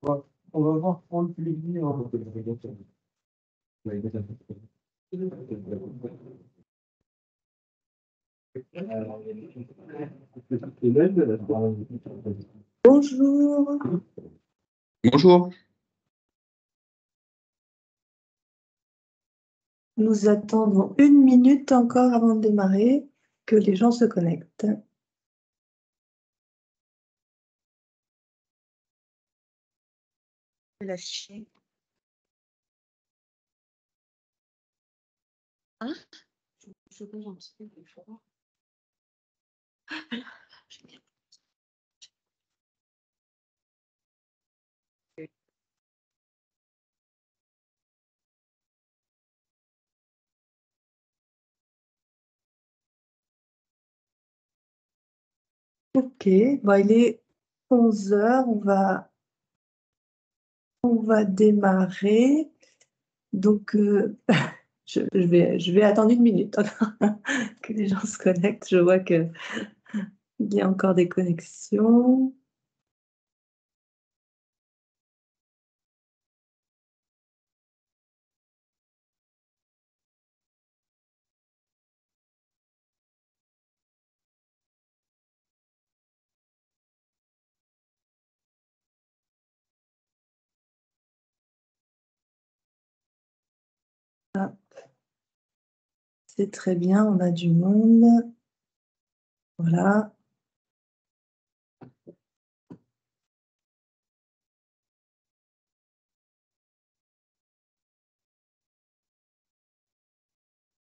On va voir pour le plaisir. Bonjour, Bonjour. nous attendons 1 minute encore avant de démarrer, que les gens se connectent. Lâcher. Hein? Je bouge un petit peu plus fort. Génial. Ok, bon, il est 11 h, on va démarrer. Donc, je vais attendre 1 minute encore que les gens se connectent. Je vois qu'il y a encore des connexions. C'est très bien, on a du monde. Voilà.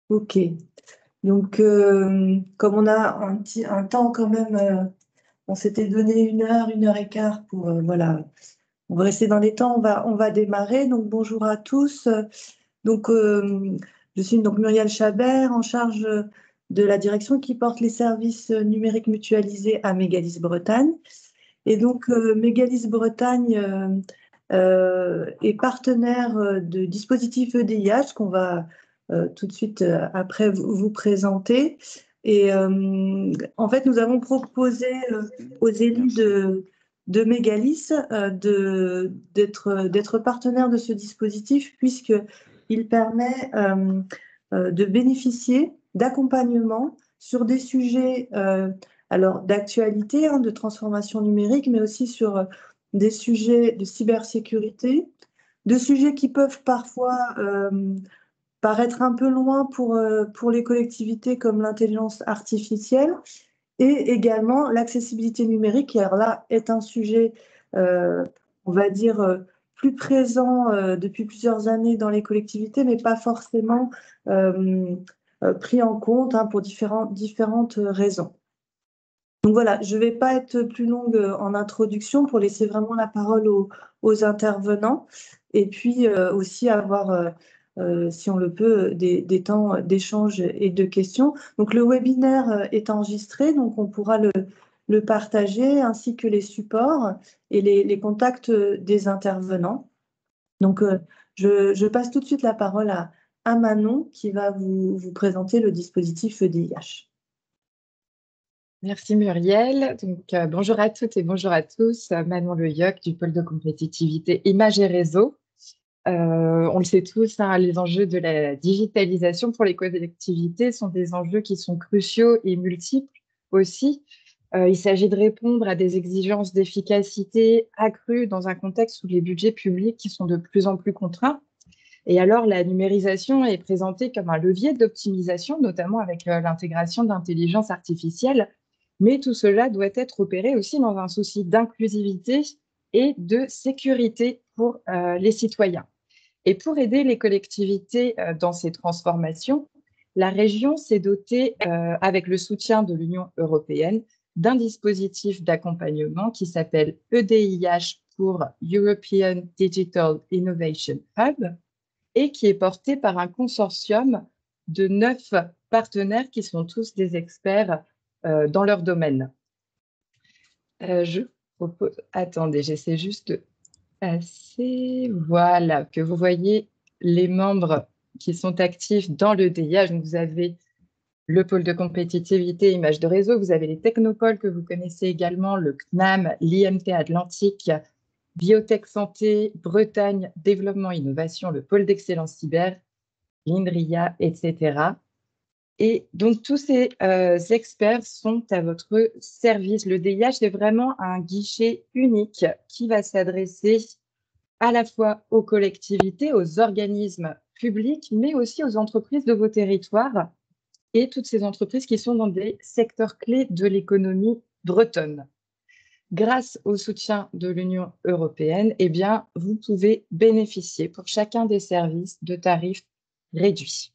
Ok. Donc, comme on a un temps quand même, on s'était donné 1 heure et quart pour, voilà, on va rester dans les temps, on va démarrer. Donc, bonjour à tous. Donc, je suis donc Muriel Chabert, en charge de la direction qui porte les services numériques mutualisés à Mégalis Bretagne. Et donc, Mégalis Bretagne est partenaire de dispositifs EDIH qu'on va tout de suite après vous présenter. Et en fait, nous avons proposé aux élus de Mégalis d'être partenaire de ce dispositif puisqu'il permet de bénéficier d'accompagnement sur des sujets alors d'actualité, hein, de transformation numérique, mais aussi sur des sujets de cybersécurité, de sujets qui peuvent parfois paraître un peu loin pour les collectivités comme l'intelligence artificielle, et également l'accessibilité numérique, qui alors là est un sujet, on va dire, plus présent depuis plusieurs années dans les collectivités, mais pas forcément pris en compte, hein, pour différentes raisons. Donc voilà, je ne vais pas être plus longue en introduction pour laisser vraiment la parole aux intervenants et puis aussi avoir, si on le peut, des temps d'échange et de questions. Donc le webinaire est enregistré, donc on pourra le partager ainsi que les supports et les contacts des intervenants. Donc je passe tout de suite la parole à Manon qui va vous présenter le dispositif EDIH. Merci Muriel. Donc, bonjour à toutes et bonjour à tous. Manon Le Yoc du pôle de compétitivité Images et Réseaux. On le sait tous, hein, les enjeux de la digitalisation pour les collectivités sont des enjeux qui sont cruciaux et multiples aussi. Il s'agit de répondre à des exigences d'efficacité accrues dans un contexte où les budgets publics qui sont de plus en plus contraints. Et alors, la numérisation est présentée comme un levier d'optimisation, notamment avec l'intégration d'intelligence artificielle. Mais tout cela doit être opéré aussi dans un souci d'inclusivité et de sécurité pour les citoyens. Et pour aider les collectivités dans ces transformations, la région s'est dotée, avec le soutien de l'Union européenne, d'un dispositif d'accompagnement qui s'appelle EDIH pour European Digital Innovation Hub et qui est porté par un consortium de 9 partenaires qui sont tous des experts dans leur domaine. Je propose… Attendez, j'essaie juste de passer… Voilà, que vous voyez les membres qui sont actifs dans le DIH. Donc, vous avez le pôle de compétitivité, images de réseau, vous avez les technopoles que vous connaissez également, le CNAM, l'IMT Atlantique Biotech Santé, Bretagne, Développement Innovation, le pôle d'excellence cyber, l'INRIA, etc. Et donc, tous ces experts sont à votre service. Le DIH, c'est vraiment un guichet unique qui va s'adresser à la fois aux collectivités, aux organismes publics, mais aussi aux entreprises de vos territoires et toutes ces entreprises qui sont dans des secteurs clés de l'économie bretonne. Grâce au soutien de l'Union européenne, eh bien, vous pouvez bénéficier pour chacun des services de tarifs réduits.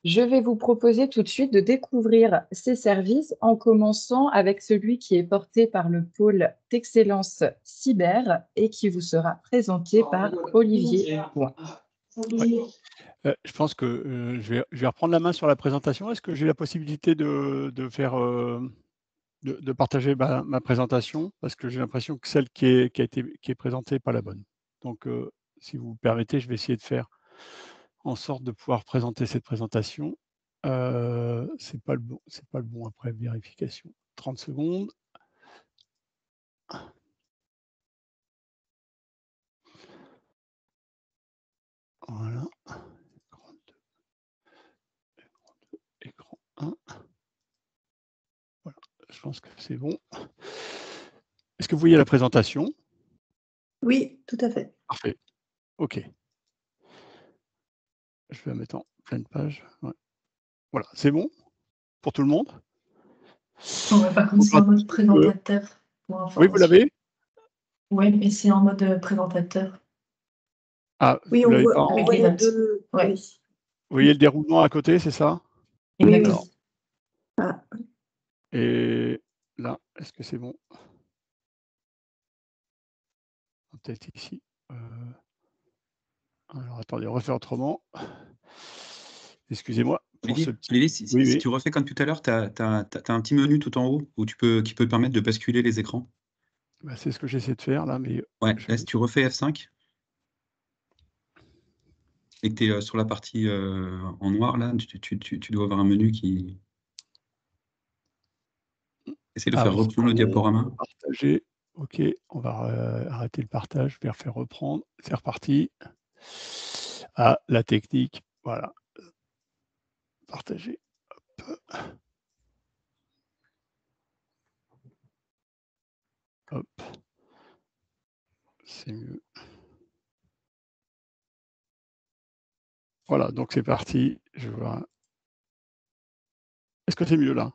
Je vais vous proposer tout de suite de découvrir ces services en commençant avec celui qui est porté par le pôle d'excellence cyber et qui vous sera présenté par Olivier Point. Je pense que je vais reprendre la main sur la présentation. Est-ce que j'ai la possibilité de partager ma présentation? Parce que j'ai l'impression que celle qui est présentée n'est pas la bonne. Donc, si vous me permettez, je vais essayer de faire en sorte de pouvoir présenter cette présentation. C'est pas le bon après vérification. 30 secondes. Voilà. Écran 1. Voilà, je pense que c'est bon. Est-ce que vous voyez la présentation? Oui, tout à fait. Parfait. OK. Je vais la mettre en pleine page. Ouais. Voilà, c'est bon pour tout le monde? Ouais, par contre, c'est en mode présentateur. Oui, vous l'avez? Oui, mais c'est en mode présentateur. Ah, Oui, vous on l'avez voit, pas on en... voit les les notes. deux. Ouais. Oui. Vous voyez le déroulement à côté, c'est ça? Oui, Alors, oui. Ah, et là, est-ce que c'est bon? Peut-être ici. Alors, attendez, on refait autrement. Excusez-moi pour ce petit... Olivier, si Oui. tu refais comme tout à l'heure, tu as un petit menu tout en haut où qui peut te permettre de basculer les écrans. Bah, c'est ce que j'essaie de faire là, mais Ouais, là, si tu refais F5 et que tu es sur la partie en noir, là, tu dois avoir un menu qui... Essaye de faire oui, reprendre le diaporama. partager. OK, on va arrêter le partage. Je vais refaire reprendre. C'est reparti. Ah, la technique. Voilà. Partager. Hop. C'est mieux. Voilà, donc c'est parti. Je vois. Est-ce que c'est mieux là?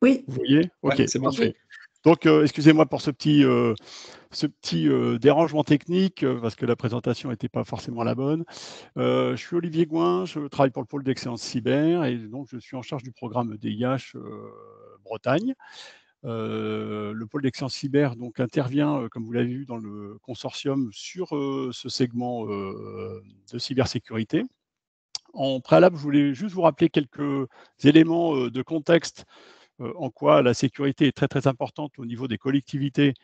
oui. Vous voyez? OK, Ouais, c'est bon. parfait. Donc, excusez-moi pour ce petit dérangement technique, parce que la présentation n'était pas forcément la bonne. Je suis Olivier Gouin, je travaille pour le pôle d'excellence cyber et donc je suis en charge du programme DIH Bretagne. Le pôle d'excellence cyber donc intervient, comme vous l'avez vu dans le consortium, sur ce segment de cybersécurité. En préalable, je voulais juste vous rappeler quelques éléments de contexte, en quoi la sécurité est très, très importante au niveau des collectivités,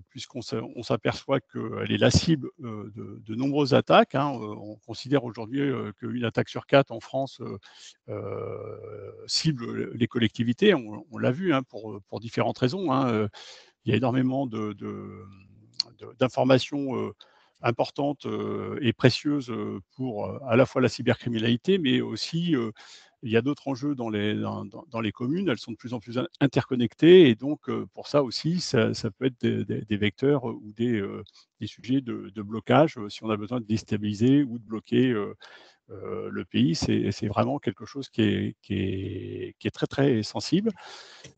puisqu'on s'aperçoit qu'elle est la cible de nombreuses attaques, hein. On considère aujourd'hui qu'une attaque sur 4 en France cible les collectivités. On l'a vu, hein, pour différentes raisons, hein. Il y a énormément d'informations importantes et précieuses pour à la fois la cybercriminalité, mais aussi il y a d'autres enjeux dans les communes. Elles sont de plus en plus interconnectées et donc pour ça aussi, ça peut être des vecteurs ou des sujets de blocage si on a besoin de déstabiliser ou de bloquer le pays. C'est vraiment quelque chose qui est très, très sensible.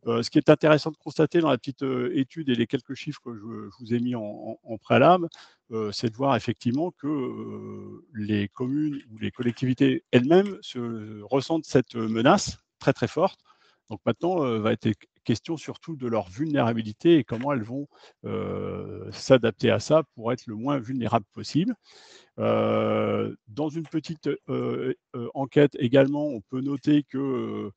Ce qui est intéressant de constater dans la petite étude et les quelques chiffres que je vous ai mis en préalable, c'est de voir effectivement que les communes ou les collectivités elles-mêmes ressentent cette menace très très forte. Donc maintenant, va être question surtout de leur vulnérabilité et comment elles vont s'adapter à ça pour être le moins vulnérables possible. Dans une petite enquête également, on peut noter que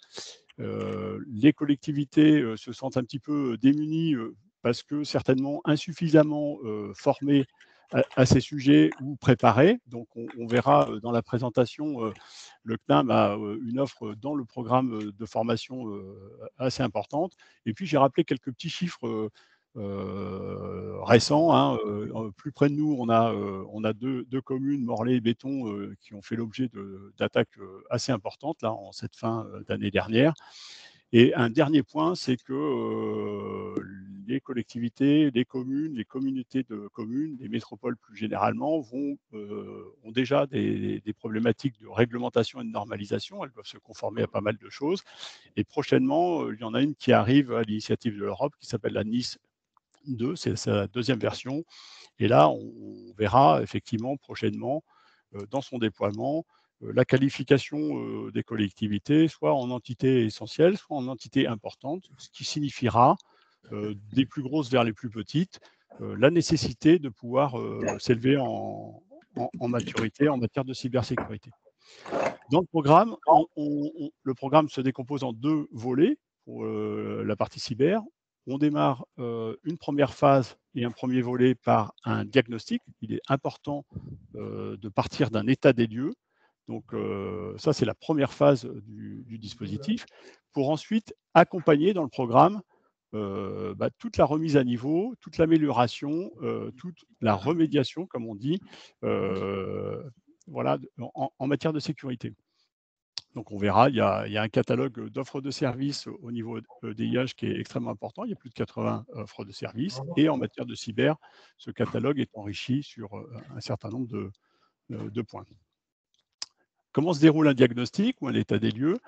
les collectivités se sentent un petit peu démunies parce que certainement insuffisamment formées à ces sujets ou préparées. Donc on verra dans la présentation, le CNAM a une offre dans le programme de formation assez importante. Et puis j'ai rappelé quelques petits chiffres récents. Hein. Plus près de nous, on a deux communes, Morlaix et Béton, qui ont fait l'objet d'attaques assez importantes là, en cette fin d'année dernière. Et un dernier point, c'est que les collectivités, les communes, les communautés de communes, les métropoles plus généralement, ont déjà des problématiques de réglementation et de normalisation. Elles doivent se conformer à pas mal de choses. Et prochainement, il y en a une qui arrive à l'initiative de l'Europe, qui s'appelle la NIS 2, c'est sa deuxième version. Et là, on verra effectivement prochainement, dans son déploiement, la qualification des collectivités, soit en entité essentielle, soit en entité importante, ce qui signifiera, des plus grosses vers les plus petites, la nécessité de pouvoir s'élever en maturité en matière de cybersécurité. Dans le programme, le programme se décompose en 2 volets pour la partie cyber. On démarre une première phase et un premier volet par un diagnostic. Il est important de partir d'un état des lieux. Donc ça, c'est la première phase du dispositif, pour ensuite accompagner dans le programme toute la remise à niveau, toute l'amélioration, toute la remédiation, comme on dit, voilà, en matière de sécurité. Donc on verra, il y a un catalogue d'offres de services au niveau DIH qui est extrêmement important. Il y a plus de 80 offres de services. Et en matière de cyber, ce catalogue est enrichi sur un certain nombre de points. Comment se déroule un diagnostic ou un état des lieux?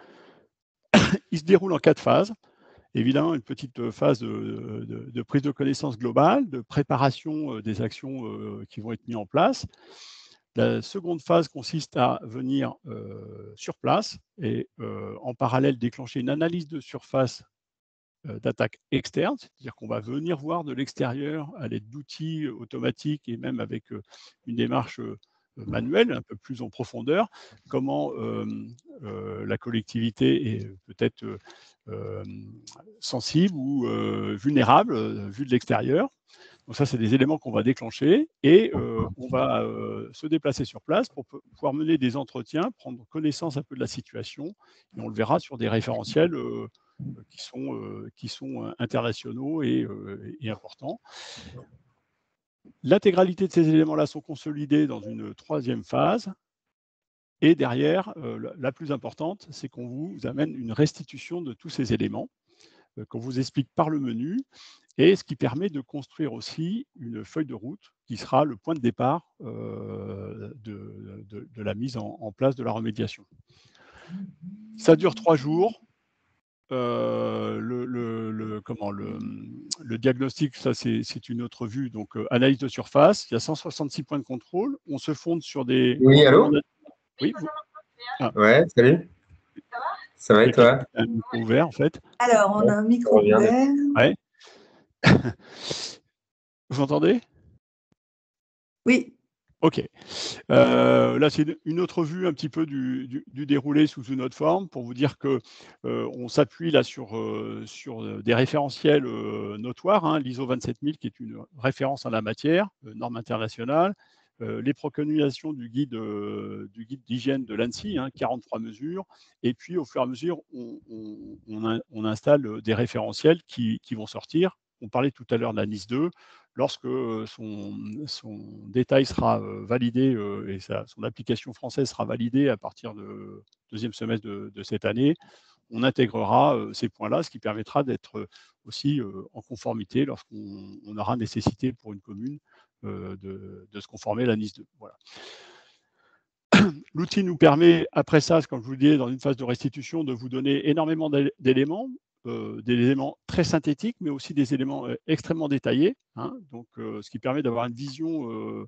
Il se déroule en 4 phases. Évidemment, une petite phase de prise de connaissance globale, de préparation des actions qui vont être mises en place. La seconde phase consiste à venir sur place et en parallèle déclencher une analyse de surface d'attaque externe, c'est-à-dire qu'on va venir voir de l'extérieur à l'aide d'outils automatiques et même avec une démarche manuelle, un peu plus en profondeur, comment la collectivité est peut-être sensible ou vulnérable vue de l'extérieur. Donc ça, c'est des éléments qu'on va déclencher et on va se déplacer sur place pour pouvoir mener des entretiens, prendre connaissance un peu de la situation et on le verra sur des référentiels qui sont internationaux et importants. L'intégralité de ces éléments-là sont consolidés dans une 3e phase. Et derrière, la plus importante, c'est qu'on vous amène une restitution de tous ces éléments qu'on vous explique par le menu et ce qui permet de construire aussi une feuille de route qui sera le point de départ de la mise en place de la remédiation. Ça dure 3 jours. Le diagnostic, ça c'est une autre vue, donc analyse de surface, il y a 166 points de contrôle, on se fonde sur des... Oui, allô? Oui, ouais, salut. Ça va et toi? Un micro ouvert en fait. Alors, on a un micro ouvert. Ouais. Vous entendez? Oui. Ok. Là, c'est une autre vue un petit peu du déroulé sous une autre forme pour vous dire que on s'appuie là sur des référentiels notoires, hein, l'ISO 27000 qui est une référence en la matière, norme internationale, les préconisations du guide d'hygiène de l'ANSSI, hein, 43 mesures, et puis au fur et à mesure, on installe des référentiels qui vont sortir. On parlait tout à l'heure de la NIS 2. Lorsque son détail sera validé et son application française sera validée à partir du 2e semestre de cette année, on intégrera ces points-là, ce qui permettra d'être aussi en conformité lorsqu'on aura nécessité pour une commune de se conformer à la NIS 2. Voilà. L'outil nous permet, après ça, comme je vous le disais, dans une phase de restitution, de vous donner énormément d'éléments, des éléments très synthétiques, mais aussi des éléments extrêmement détaillés, hein, donc, ce qui permet d'avoir une vision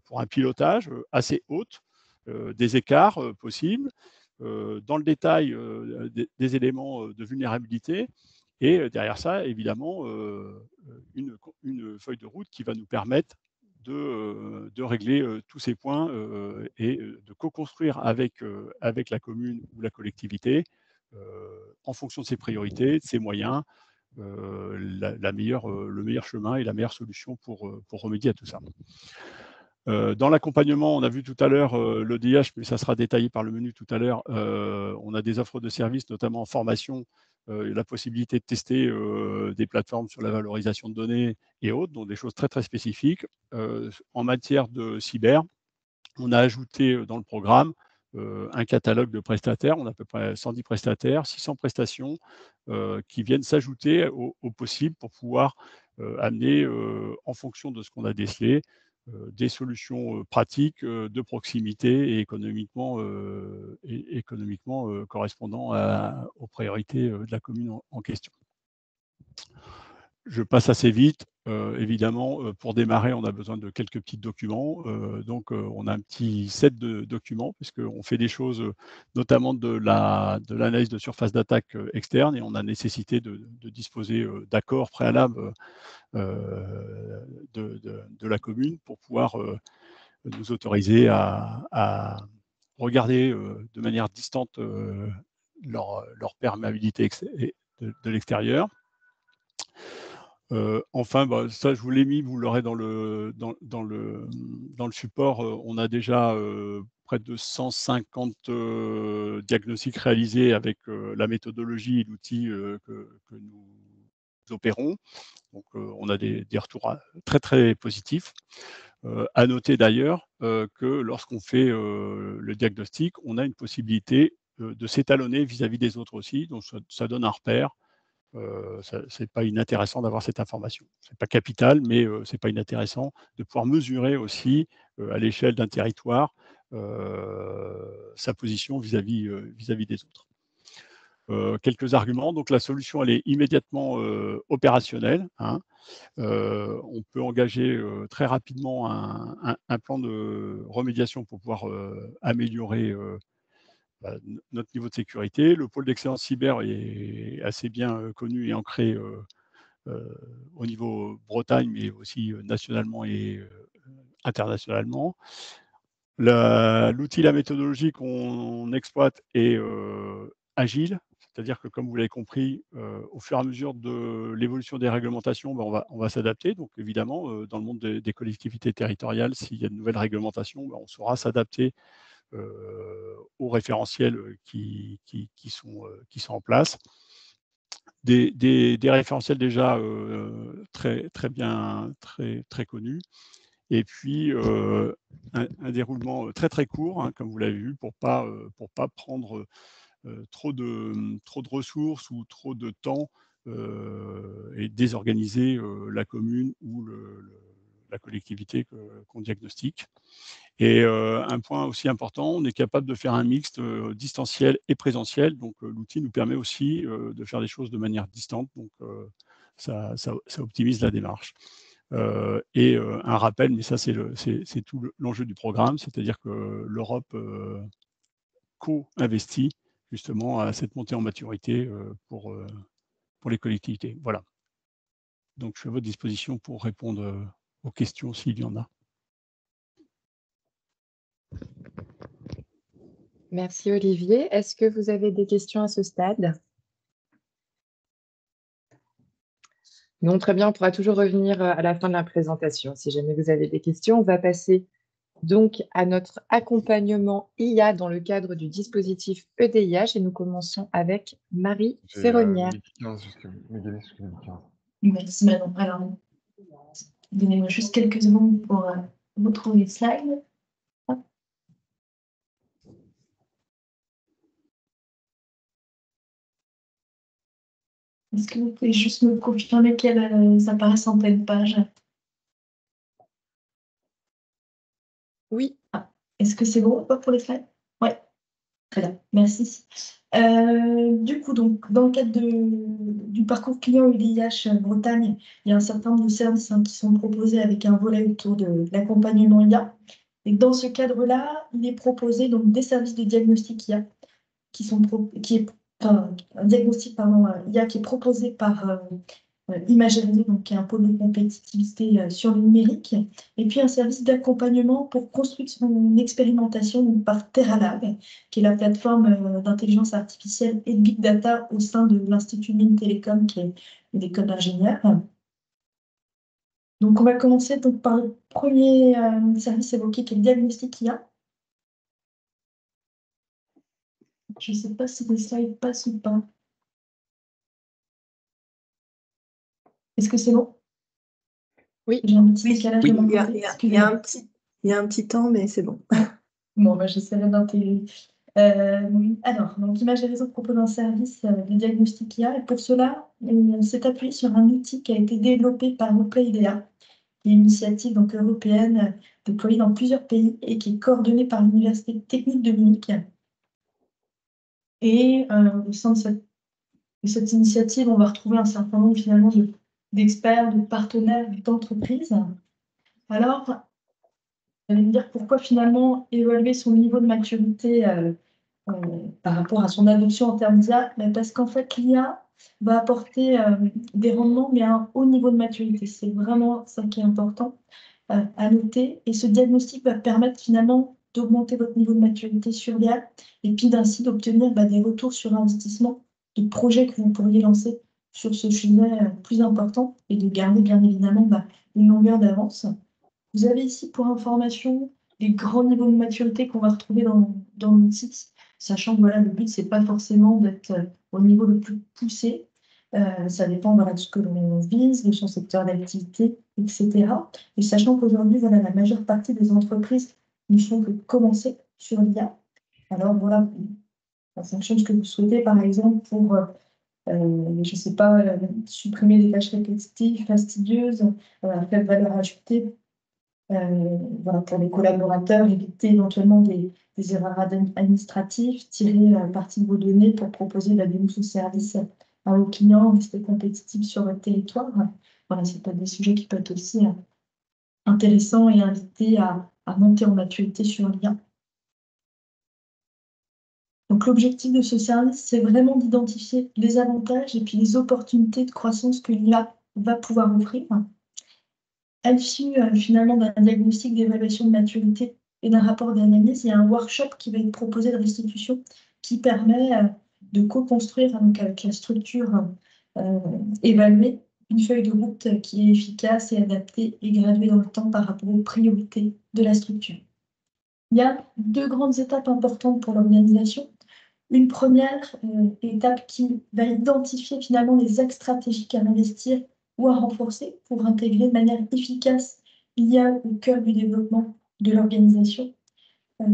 pour un pilotage assez haute des écarts possibles, dans le détail des éléments de vulnérabilité, et derrière ça, évidemment, une feuille de route qui va nous permettre de régler tous ces points et de co-construire avec la commune ou la collectivité en fonction de ses priorités, de ses moyens, le meilleur chemin et la meilleure solution pour remédier à tout ça. Dans l'accompagnement, on a vu tout à l'heure l'EDH, mais ça sera détaillé par le menu tout à l'heure. On a des offres de services, notamment en formation la possibilité de tester des plateformes sur la valorisation de données et autres, donc des choses très, très spécifiques. En matière de cyber, on a ajouté dans le programme un catalogue de prestataires. On a à peu près 110 prestataires, 600 prestations qui viennent s'ajouter au possible pour pouvoir amener, en fonction de ce qu'on a décelé, des solutions pratiques, de proximité et économiquement correspondant aux priorités de la commune en question. Je passe assez vite. Évidemment, pour démarrer, on a besoin de quelques petits documents. Donc, on a un petit set de documents, puisqu'on fait des choses, notamment de l'analyse de surface d'attaque externe, et on a nécessité de disposer d'accords préalables de la commune pour pouvoir nous autoriser à regarder de manière distante leur perméabilité de l'extérieur. Enfin, ça je vous l'ai mis, vous l'aurez dans le support. On a déjà près de 150 diagnostics réalisés avec la méthodologie et l'outil que nous opérons. Donc on a des retours très très positifs. À noter d'ailleurs que lorsqu'on fait le diagnostic, on a une possibilité de s'étalonner vis-à-vis des autres aussi. Donc ça donne un repère. C'est pas inintéressant d'avoir cette information. C'est pas capital, mais c'est pas inintéressant de pouvoir mesurer aussi à l'échelle d'un territoire sa position vis-à-vis des autres. Quelques arguments. Donc la solution, elle est immédiatement opérationnelle. Hein. On peut engager très rapidement un plan de remédiation pour pouvoir améliorer notre niveau de sécurité. Le pôle d'excellence cyber est assez bien connu et ancré au niveau Bretagne, mais aussi nationalement et internationalement. L'outil, la méthodologie qu'on exploite est agile, c'est-à-dire que, comme vous l'avez compris, au fur et à mesure de l'évolution des réglementations, on va s'adapter. Donc, évidemment, dans le monde des collectivités territoriales, s'il y a de nouvelles réglementations, on saura s'adapter aux référentiels qui sont en place. Des référentiels déjà très, très bien, très connus. Et puis, un déroulement très, très court, hein, comme vous l'avez vu, pour pas prendre trop de ressources ou trop de temps et désorganiser la commune ou la collectivité qu'on diagnostique. Et un point aussi important, on est capable de faire un mixte distanciel et présentiel. Donc, l'outil nous permet aussi de faire des choses de manière distante. Donc, ça optimise la démarche. Et un rappel, mais ça, c'est tout l'enjeu du programme, c'est-à-dire que l'Europe co-investit justement à cette montée en maturité pour les collectivités. Voilà. Donc, je suis à votre disposition pour répondre aux questions s'il y en a. Merci Olivier. Est-ce que vous avez des questions à ce stade? Non, très bien, on pourra toujours revenir à la fin de la présentation si jamais vous avez des questions. On va passer donc à notre accompagnement IA dans le cadre du dispositif EDIH et nous commençons avec Marie Ferronnière. Merci Manon. Alors, donnez-moi juste quelques secondes pour retrouver les slides. Est-ce que vous pouvez juste me confirmer qu'elles apparaissent en pleine page? Oui. Est-ce que c'est bon pour les slides? Oui, très bien, merci. Du coup, donc, dans le cadre du parcours client UDIH Bretagne, il y a un certain nombre de services qui sont proposés avec un volet autour de l'accompagnement IA. Et dans ce cadre-là, il est proposé donc, des services de diagnostic IA un diagnostic IA qui est proposé par Imagerie, donc qui est un pôle de compétitivité sur le numérique, et puis un service d'accompagnement pour construire son expérimentation par TerraLab, qui est la plateforme d'intelligence artificielle et de big data au sein de l'Institut Mines Télécom, qui est une école d'ingénieurs. Donc, on va commencer donc, par le premier service évoqué, qui est le diagnostic IA. Je ne sais pas si les slides passent ou pas. Est-ce que c'est bon? Oui. J'ai un petit Oui. décalage Oui. de mon Il y a, côté, il y a excusez-moi. il y a un petit temps, mais c'est bon. Bon, bah, j'essaierai d'intégrer. Alors, donc Image et Réseau propose un service de diagnostic IA, et pour cela, on s'est appuyé sur un outil qui a été développé par OpenIDEA, qui est une initiative donc, européenne déployée dans plusieurs pays et qui est coordonnée par l'Université technique de Munich. Et au sein de cette initiative, on va retrouver un certain nombre finalement d'experts, de partenaires, d'entreprises. Alors, vous allez me dire pourquoi finalement évaluer son niveau de maturité par rapport à son adoption en termes d'IA, parce qu'en fait, l'IA va apporter des rendements, mais à un haut niveau de maturité. C'est vraiment ça qui est important à noter. Et ce diagnostic va permettre finalement d'augmenter votre niveau de maturité sur l'IA et puis ainsi d'obtenir des retours sur investissement de projets que vous pourriez lancer sur ce sujet plus important et de garder bien évidemment une longueur d'avance. Vous avez ici pour information les grands niveaux de maturité qu'on va retrouver dans l'outil, sachant que voilà, le but, c'est pas forcément d'être au niveau le plus poussé. Ça dépend voilà, de ce que l'on vise, de son secteur d'activité, etc. Et sachant qu'aujourd'hui, voilà, la majeure partie des entreprises ne font que commencer sur l'IA. Alors voilà, en fonction de ce que vous souhaitez, par exemple, pour, je ne sais pas, supprimer des tâches répétitives, fastidieuses, faire valeur ajoutée, voilà, pour les collaborateurs, éviter éventuellement des erreurs administratives, tirer parti de vos données pour proposer des nouveaux services à vos clients, rester compétitifs sur votre territoire. Voilà, c'est peut-être des sujets qui peuvent être aussi intéressants et invités à monter en maturité sur l'IA. Donc l'objectif de ce service, c'est vraiment d'identifier les avantages et puis les opportunités de croissance que l'IA va pouvoir offrir. À l'issue finalement d'un diagnostic d'évaluation de maturité et d'un rapport d'analyse, il y a un workshop qui va être proposé de restitution qui permet de co-construire donc, avec la structure évaluée une feuille de route qui est efficace et adaptée et graduée dans le temps par rapport aux priorités de la structure. Il y a deux grandes étapes importantes pour l'organisation. Une première étape qui va identifier finalement les axes stratégiques à investir ou à renforcer pour intégrer de manière efficace l'IA au cœur du développement de l'organisation.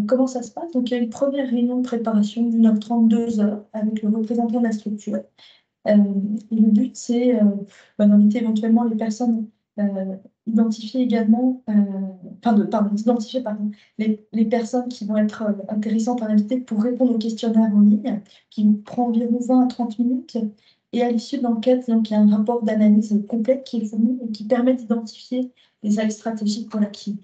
Comment ça se passe? Donc, il y a une première réunion de préparation d'1h30, 2h avec le représentant de la structure. Et le but, c'est d'inviter éventuellement les personnes, identifier également, d'identifier les personnes qui vont être intéressantes à inviter pour répondre au questionnaire en ligne, qui prend environ 20 à 30 minutes. Et à l'issue de l'enquête, donc, il y a un rapport d'analyse complet qui est fourni et qui permet d'identifier les axes stratégiques qui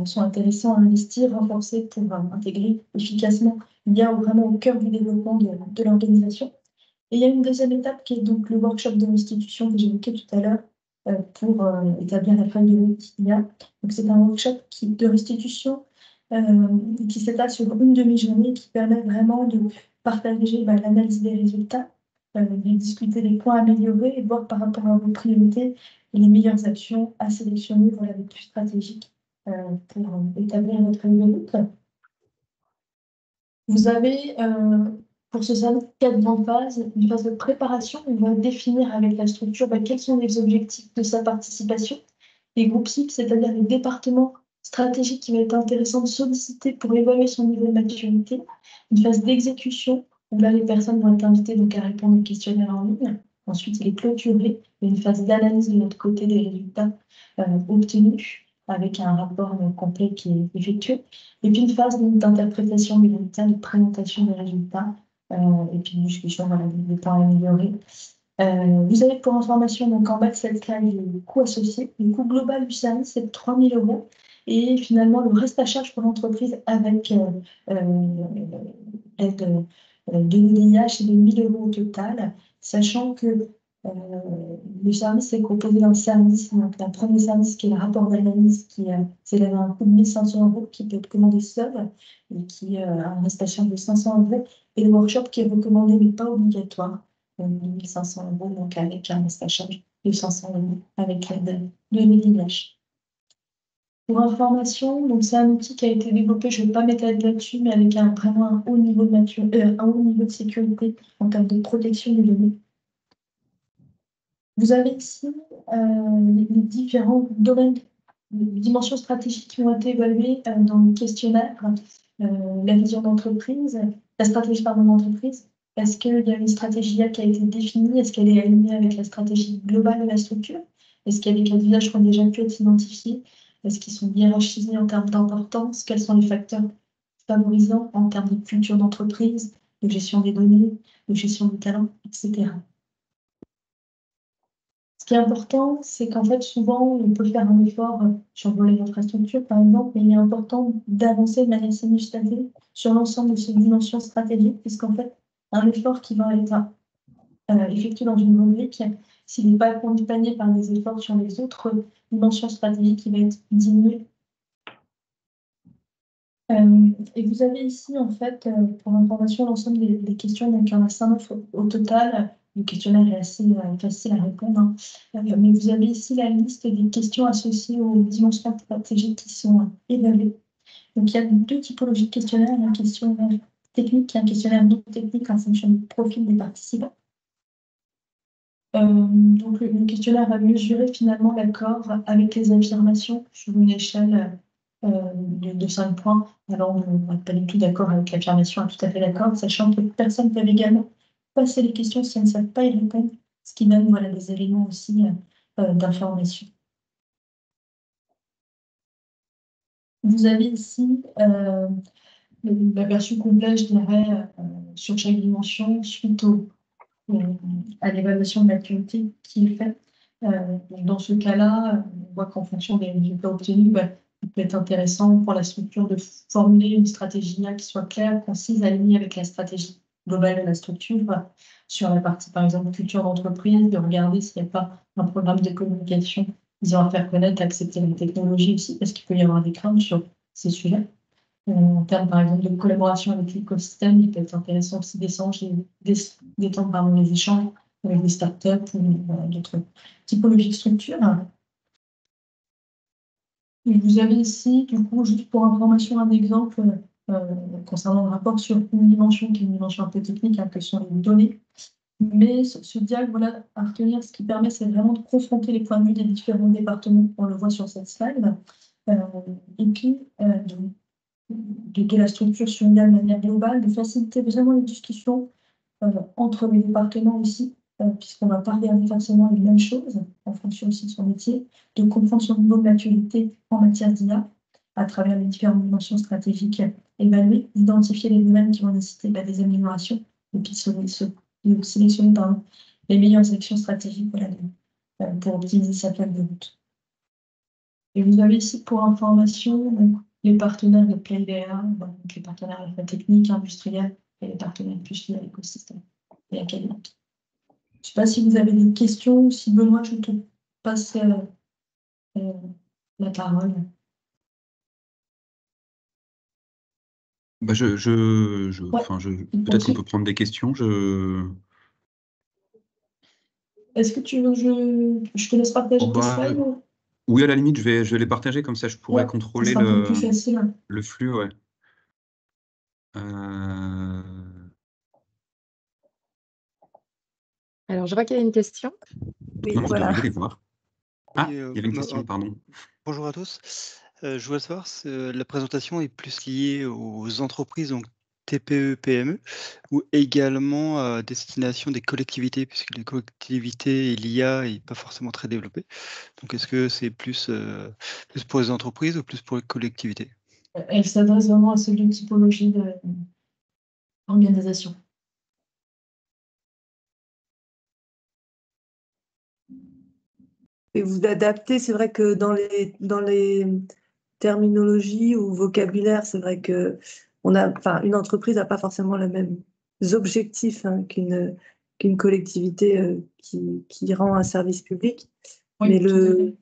sont intéressants à investir, renforcer pour intégrer efficacement l'IA vraiment au cœur du développement de l'organisation. Et il y a une deuxième étape qui est donc le workshop de restitution que j'évoquais tout à l'heure pour établir la feuille de route IA. Donc c'est un workshop de restitution qui s'étale sur une demi-journée qui permet vraiment de partager l'analyse des résultats, de discuter des points améliorés et de voir par rapport à vos priorités les meilleures actions à sélectionner, voilà, les plus stratégiques pour établir votre feuille de route. Vous avez pour ce service 4 grandes phases. Une phase de préparation, on va définir avec la structure quels sont les objectifs de sa participation. Les groupes cibles, c'est-à-dire les départements stratégiques qui va être intéressant de solliciter pour évaluer son niveau de maturité. Une phase d'exécution, où là, les personnes vont être invitées donc, à répondre au questionnaire en ligne. Ensuite, il est clôturé. Il y a une phase d'analyse de notre côté des résultats obtenus, avec un rapport complet qui est effectué. Et puis une phase d'interprétation des résultats, de présentation des résultats, et puis une discussion des points améliorés. Vous avez pour information, donc en bas de cette slide, le coût associé. Le coût global du service, c'est de 3 000 €. Et finalement, le reste à charge pour l'entreprise avec l'aide de l'IA, c'est de 1 000 € au total, sachant que le service est composé d'un service, donc d'un premier service qui est le rapport d'analyse qui s'élève à un coût de 1 500 € qui peut être commandé seul et qui a un reste à charge de 500 €, et le workshop qui est recommandé mais pas obligatoire, 1 500 €, donc avec un reste à charge de 500 € avec l'aide de l'IH. Pour information, donc c'est un outil qui a été développé, je ne vais pas m'étaler là-dessus, mais avec vraiment un haut niveau de sécurité en termes de protection des données. Vous avez ici les différents domaines, les dimensions stratégiques qui ont été évaluées dans le questionnaire, la vision d'entreprise, la stratégie d'entreprise. Est-ce qu'il y a une stratégie qui a été définie? Est-ce qu'elle est alignée avec la stratégie globale de la structure? Est-ce qu'il y a des cas d'usage qui ont déjà pu être identifiés? Est-ce qu'ils sont hiérarchisés en termes d'importance? Quels sont les facteurs favorisants en termes de culture d'entreprise, de gestion des données, de gestion des talents, etc. Ce qui est important, c'est qu'en fait, souvent, on peut faire un effort sur le volet infrastructure, par exemple, mais il est important d'avancer de manière simultanée sur l'ensemble de ces dimensions stratégiques, puisqu'en fait, un effort qui va être effectué dans une rubrique, s'il n'est pas accompagné par des efforts sur les autres dimensions stratégiques, il va être diminué. Et vous avez ici, en fait, pour information, l'ensemble des questions. Donc, il y en a 5 au total. Le questionnaire est assez facile à répondre, hein. Mais vous avez ici la liste des questions associées aux dimensions stratégiques qui sont évaluées. Donc, il y a 2 typologies de questionnaires. Un questionnaire technique et un questionnaire non technique en fonction du profil des participants. Donc, le questionnaire va mesurer finalement l'accord avec les affirmations sur une échelle de 5 points. Alors, on n'est pas du tout d'accord avec l'affirmation, tout à fait d'accord, sachant que les personnes peuvent également passer les questions si elles ne savent pas y répondre, ce qui donne des éléments aussi d'information. Vous avez ici l'aperçu complet, je dirais, sur chaque dimension, suite à l'évaluation de maturité qui est faite. Dans ce cas-là, on voit qu'en fonction des résultats obtenus, il peut être intéressant pour la structure de formuler une stratégie qui soit claire, concise, alignée avec la stratégie globale de la structure. Sur la partie, par exemple, culture d'entreprise, de regarder s'il n'y a pas un programme de communication visant à faire connaître, accepter les technologies aussi, parce qu'il peut y avoir des craintes sur ces sujets. En termes, par exemple, de collaboration avec l'écosystème, il peut être intéressant aussi d'étendre les échanges avec des startups ou d'autres typologies de structures. Et vous avez ici, du coup, juste pour information, un exemple concernant le rapport sur une dimension qui est une dimension un peu technique, que sont les données. Mais ce diagramme, à retenir, ce qui permet, c'est vraiment de confronter les points de vue des différents départements. On le voit sur cette slide. Et puis, de la structure sur une manière globale, de faciliter vraiment les discussions entre les départements aussi, puisqu'on ne va pas regarder forcément les mêmes choses en fonction aussi de son métier, de comprendre son niveau de maturité en matière d'IA à travers les différentes dimensions stratégiques évaluées, d'identifier les domaines qui vont nécessiter des améliorations et puis de sélectionner les meilleures actions stratégiques pour optimiser sa plaque de route. Et vous avez ici pour information les partenaires de PlayDA, donc les partenaires à la fois techniques, industriels et les partenaires plus liés à l'écosystème et académique. Je ne sais pas si vous avez des questions ou si Benoît, je te passe la parole. Peut-être qu'on peut prendre des questions. Est-ce que tu veux je te laisse partager tes slides? Oui, à la limite, je vais les partager, comme ça je pourrais contrôler ça sera un peu plus facile. le flux. Ouais. Alors, je vois qu'il y a une question. Oui, Non, voilà. je devrais les voir. Ah, il y avait une question, pardon. Bonjour à tous. Je voulais savoir si la présentation est plus liée aux entreprises, donc TPE, PME, ou également à destination des collectivités, puisque les collectivités et l'IA n'est pas forcément très développée. Donc, est-ce que c'est plus pour les entreprises ou plus pour les collectivités? Elle s'adresse vraiment à ces deux typologies d'organisation. Et vous adaptez, c'est vrai que dans les terminologies ou vocabulaire, c'est vrai que une entreprise n'a pas forcément les mêmes objectifs qu'une collectivité qui rend un service public. Oui, mais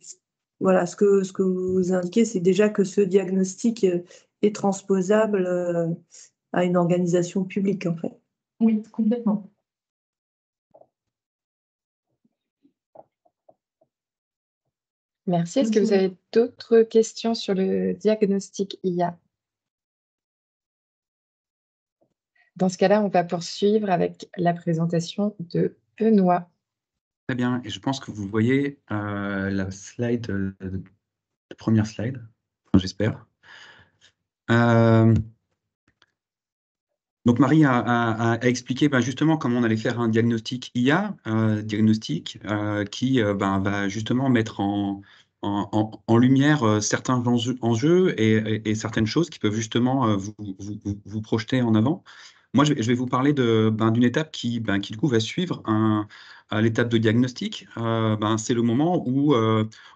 voilà, ce que vous indiquez, c'est déjà que ce diagnostic est transposable à une organisation publique, en fait. Oui, complètement. Merci. Est-ce que vous avez d'autres questions sur le diagnostic IA? Dans ce cas-là, on va poursuivre avec la présentation de Benoît. Très bien. Et je pense que vous voyez la slide, la première slide, enfin, j'espère. Donc Marie a expliqué justement comment on allait faire un diagnostic IA, diagnostic qui va justement mettre en lumière certains enjeux et certaines choses qui peuvent justement vous projeter en avant. Moi, je vais vous parler d'une étape qui du coup va suivre l'étape de diagnostic. C'est le moment où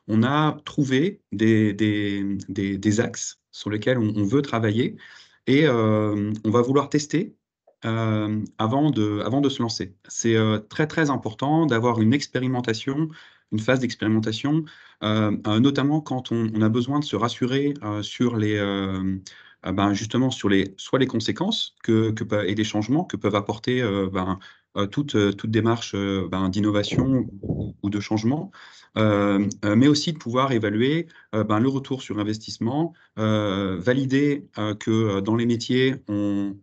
on a trouvé des axes sur lesquels on veut travailler et on va vouloir tester avant de se lancer. C'est très très important d'avoir une expérimentation, une phase d'expérimentation, notamment quand on a besoin de se rassurer sur justement sur soit les conséquences et les changements que peuvent apporter toute démarche d'innovation ou de changement, mais aussi de pouvoir évaluer le retour sur investissement, valider que dans les métiers, on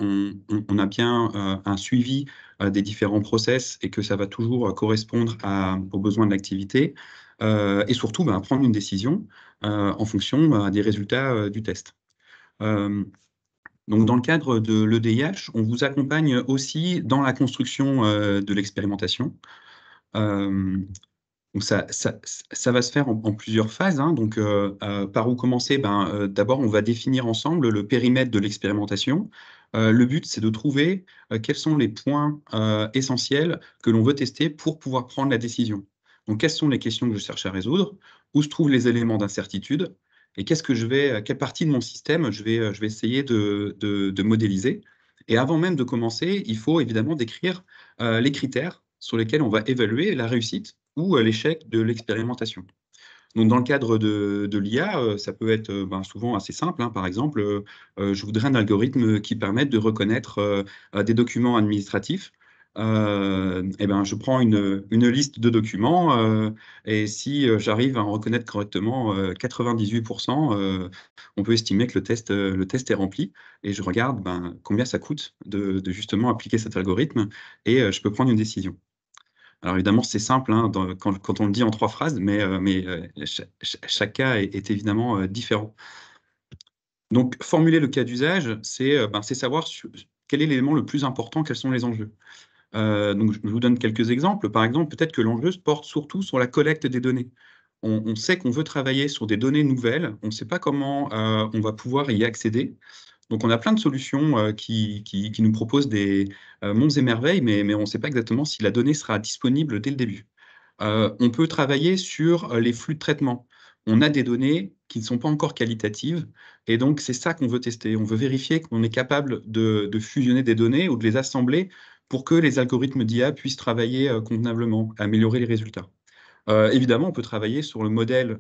a bien un suivi des différents process et que ça va toujours correspondre aux besoins de l'activité, et surtout prendre une décision en fonction des résultats du test. Donc, dans le cadre de l'EDIH, on vous accompagne aussi dans la construction de l'expérimentation. Donc ça va se faire en plusieurs phases, hein. Donc, par où commencer? D'abord, on va définir ensemble le périmètre de l'expérimentation. Le but, c'est de trouver quels sont les points essentiels que l'on veut tester pour pouvoir prendre la décision. Donc, quelles sont les questions que je cherche à résoudre? Où se trouvent les éléments d'incertitude? Et quelle partie de mon système je vais essayer de modéliser? Et avant même de commencer, il faut évidemment décrire les critères sur lesquels on va évaluer la réussite ou l'échec de l'expérimentation. Donc, dans le cadre de l'IA, ça peut être souvent assez simple, hein. Par exemple, je voudrais un algorithme qui permette de reconnaître des documents administratifs. Je prends une liste de documents et si j'arrive à en reconnaître correctement 98%, on peut estimer que le test est rempli et je regarde combien ça coûte de justement appliquer cet algorithme et je peux prendre une décision. Alors évidemment, c'est simple hein, quand on le dit en 3 phrases, mais chaque cas est évidemment différent. Donc, formuler le cas d'usage, c'est savoir quel est l'élément le plus important, quels sont les enjeux. Donc, je vous donne quelques exemples. Par exemple, peut-être que l'enjeu se porte surtout sur la collecte des données. On sait qu'on veut travailler sur des données nouvelles, on ne sait pas comment on va pouvoir y accéder. Donc, on a plein de solutions qui nous proposent des monts et merveilles, mais on ne sait pas exactement si la donnée sera disponible dès le début. On peut travailler sur les flux de traitement. On a des données qui ne sont pas encore qualitatives, et donc c'est ça qu'on veut tester. On veut vérifier qu'on est capable de fusionner des données ou de les assembler pour que les algorithmes d'IA puissent travailler convenablement, améliorer les résultats. Évidemment, on peut travailler sur un modèle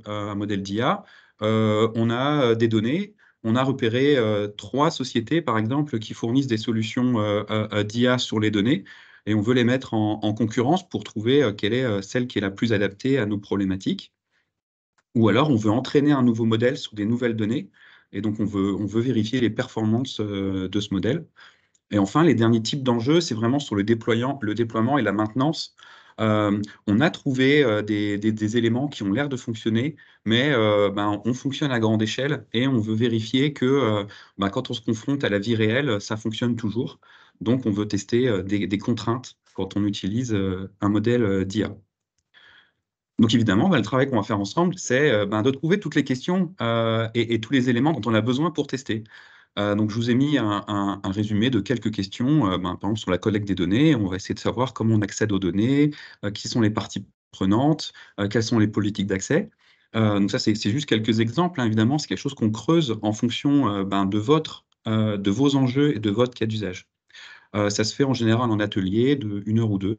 d'IA. On a des données. On a repéré 3 sociétés, par exemple, qui fournissent des solutions d'IA sur les données, et on veut les mettre en concurrence pour trouver quelle est celle qui est la plus adaptée à nos problématiques. Ou alors, on veut entraîner un nouveau modèle sur des nouvelles données, et donc on veut vérifier les performances de ce modèle. Et enfin, les derniers types d'enjeux, c'est vraiment sur le déploiement et la maintenance. On a trouvé des éléments qui ont l'air de fonctionner, mais on fonctionne à grande échelle et on veut vérifier que quand on se confronte à la vie réelle, ça fonctionne toujours. Donc, on veut tester des contraintes quand on utilise un modèle d'IA. Donc évidemment, le travail qu'on va faire ensemble, c'est de trouver toutes les questions et tous les éléments dont on a besoin pour tester. Donc je vous ai mis un résumé de quelques questions, par exemple sur la collecte des données. On va essayer de savoir comment on accède aux données, qui sont les parties prenantes, quelles sont les politiques d'accès. Donc ça, c'est juste quelques exemples, hein. Évidemment, c'est quelque chose qu'on creuse en fonction de vos enjeux et de votre cas d'usage. Ça se fait en général en atelier de 1 heure ou 2,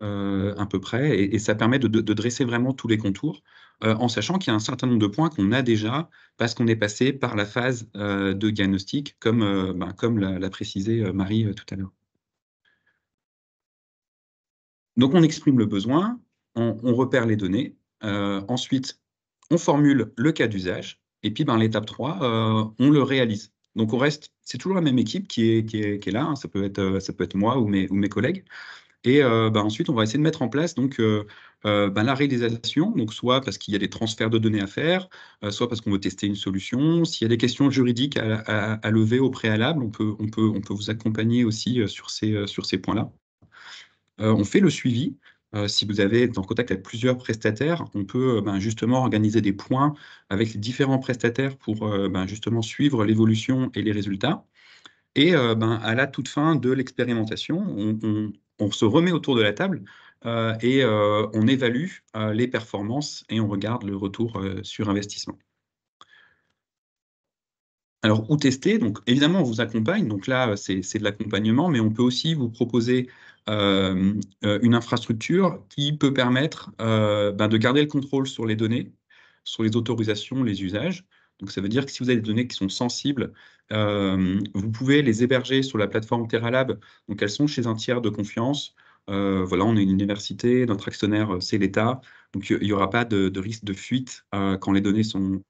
à peu près, et ça permet de dresser vraiment tous les contours, en sachant qu'il y a un certain nombre de points qu'on a déjà parce qu'on est passé par la phase de diagnostic, comme l'a précisé Marie tout à l'heure. Donc on exprime le besoin, on repère les données, ensuite on formule le cas d'usage, et puis l'étape 3, on le réalise. Donc c'est toujours la même équipe qui est là, hein. Ça peut être moi ou mes collègues. Et ensuite, on va essayer de mettre en place donc, la réalisation, donc soit parce qu'il y a des transferts de données à faire, soit parce qu'on veut tester une solution. S'il y a des questions juridiques à lever au préalable, on peut vous accompagner aussi sur ces points-là. On fait le suivi. Si vous êtes en contact avec plusieurs prestataires, on peut justement organiser des points avec les différents prestataires pour justement suivre l'évolution et les résultats. Et à la toute fin de l'expérimentation, on se remet autour de la table et on évalue les performances et on regarde le retour sur investissement. Alors, où tester? Donc, évidemment, on vous accompagne. Donc là, c'est de l'accompagnement, mais on peut aussi vous proposer une infrastructure qui peut permettre de garder le contrôle sur les données, sur les autorisations, les usages. Donc, ça veut dire que si vous avez des données qui sont sensibles, vous pouvez les héberger sur la plateforme TerraLab. Donc, elles sont chez un tiers de confiance. Voilà, on est une université, notre actionnaire, c'est l'État. Donc, il n'y aura pas de risque de fuite quand les données sont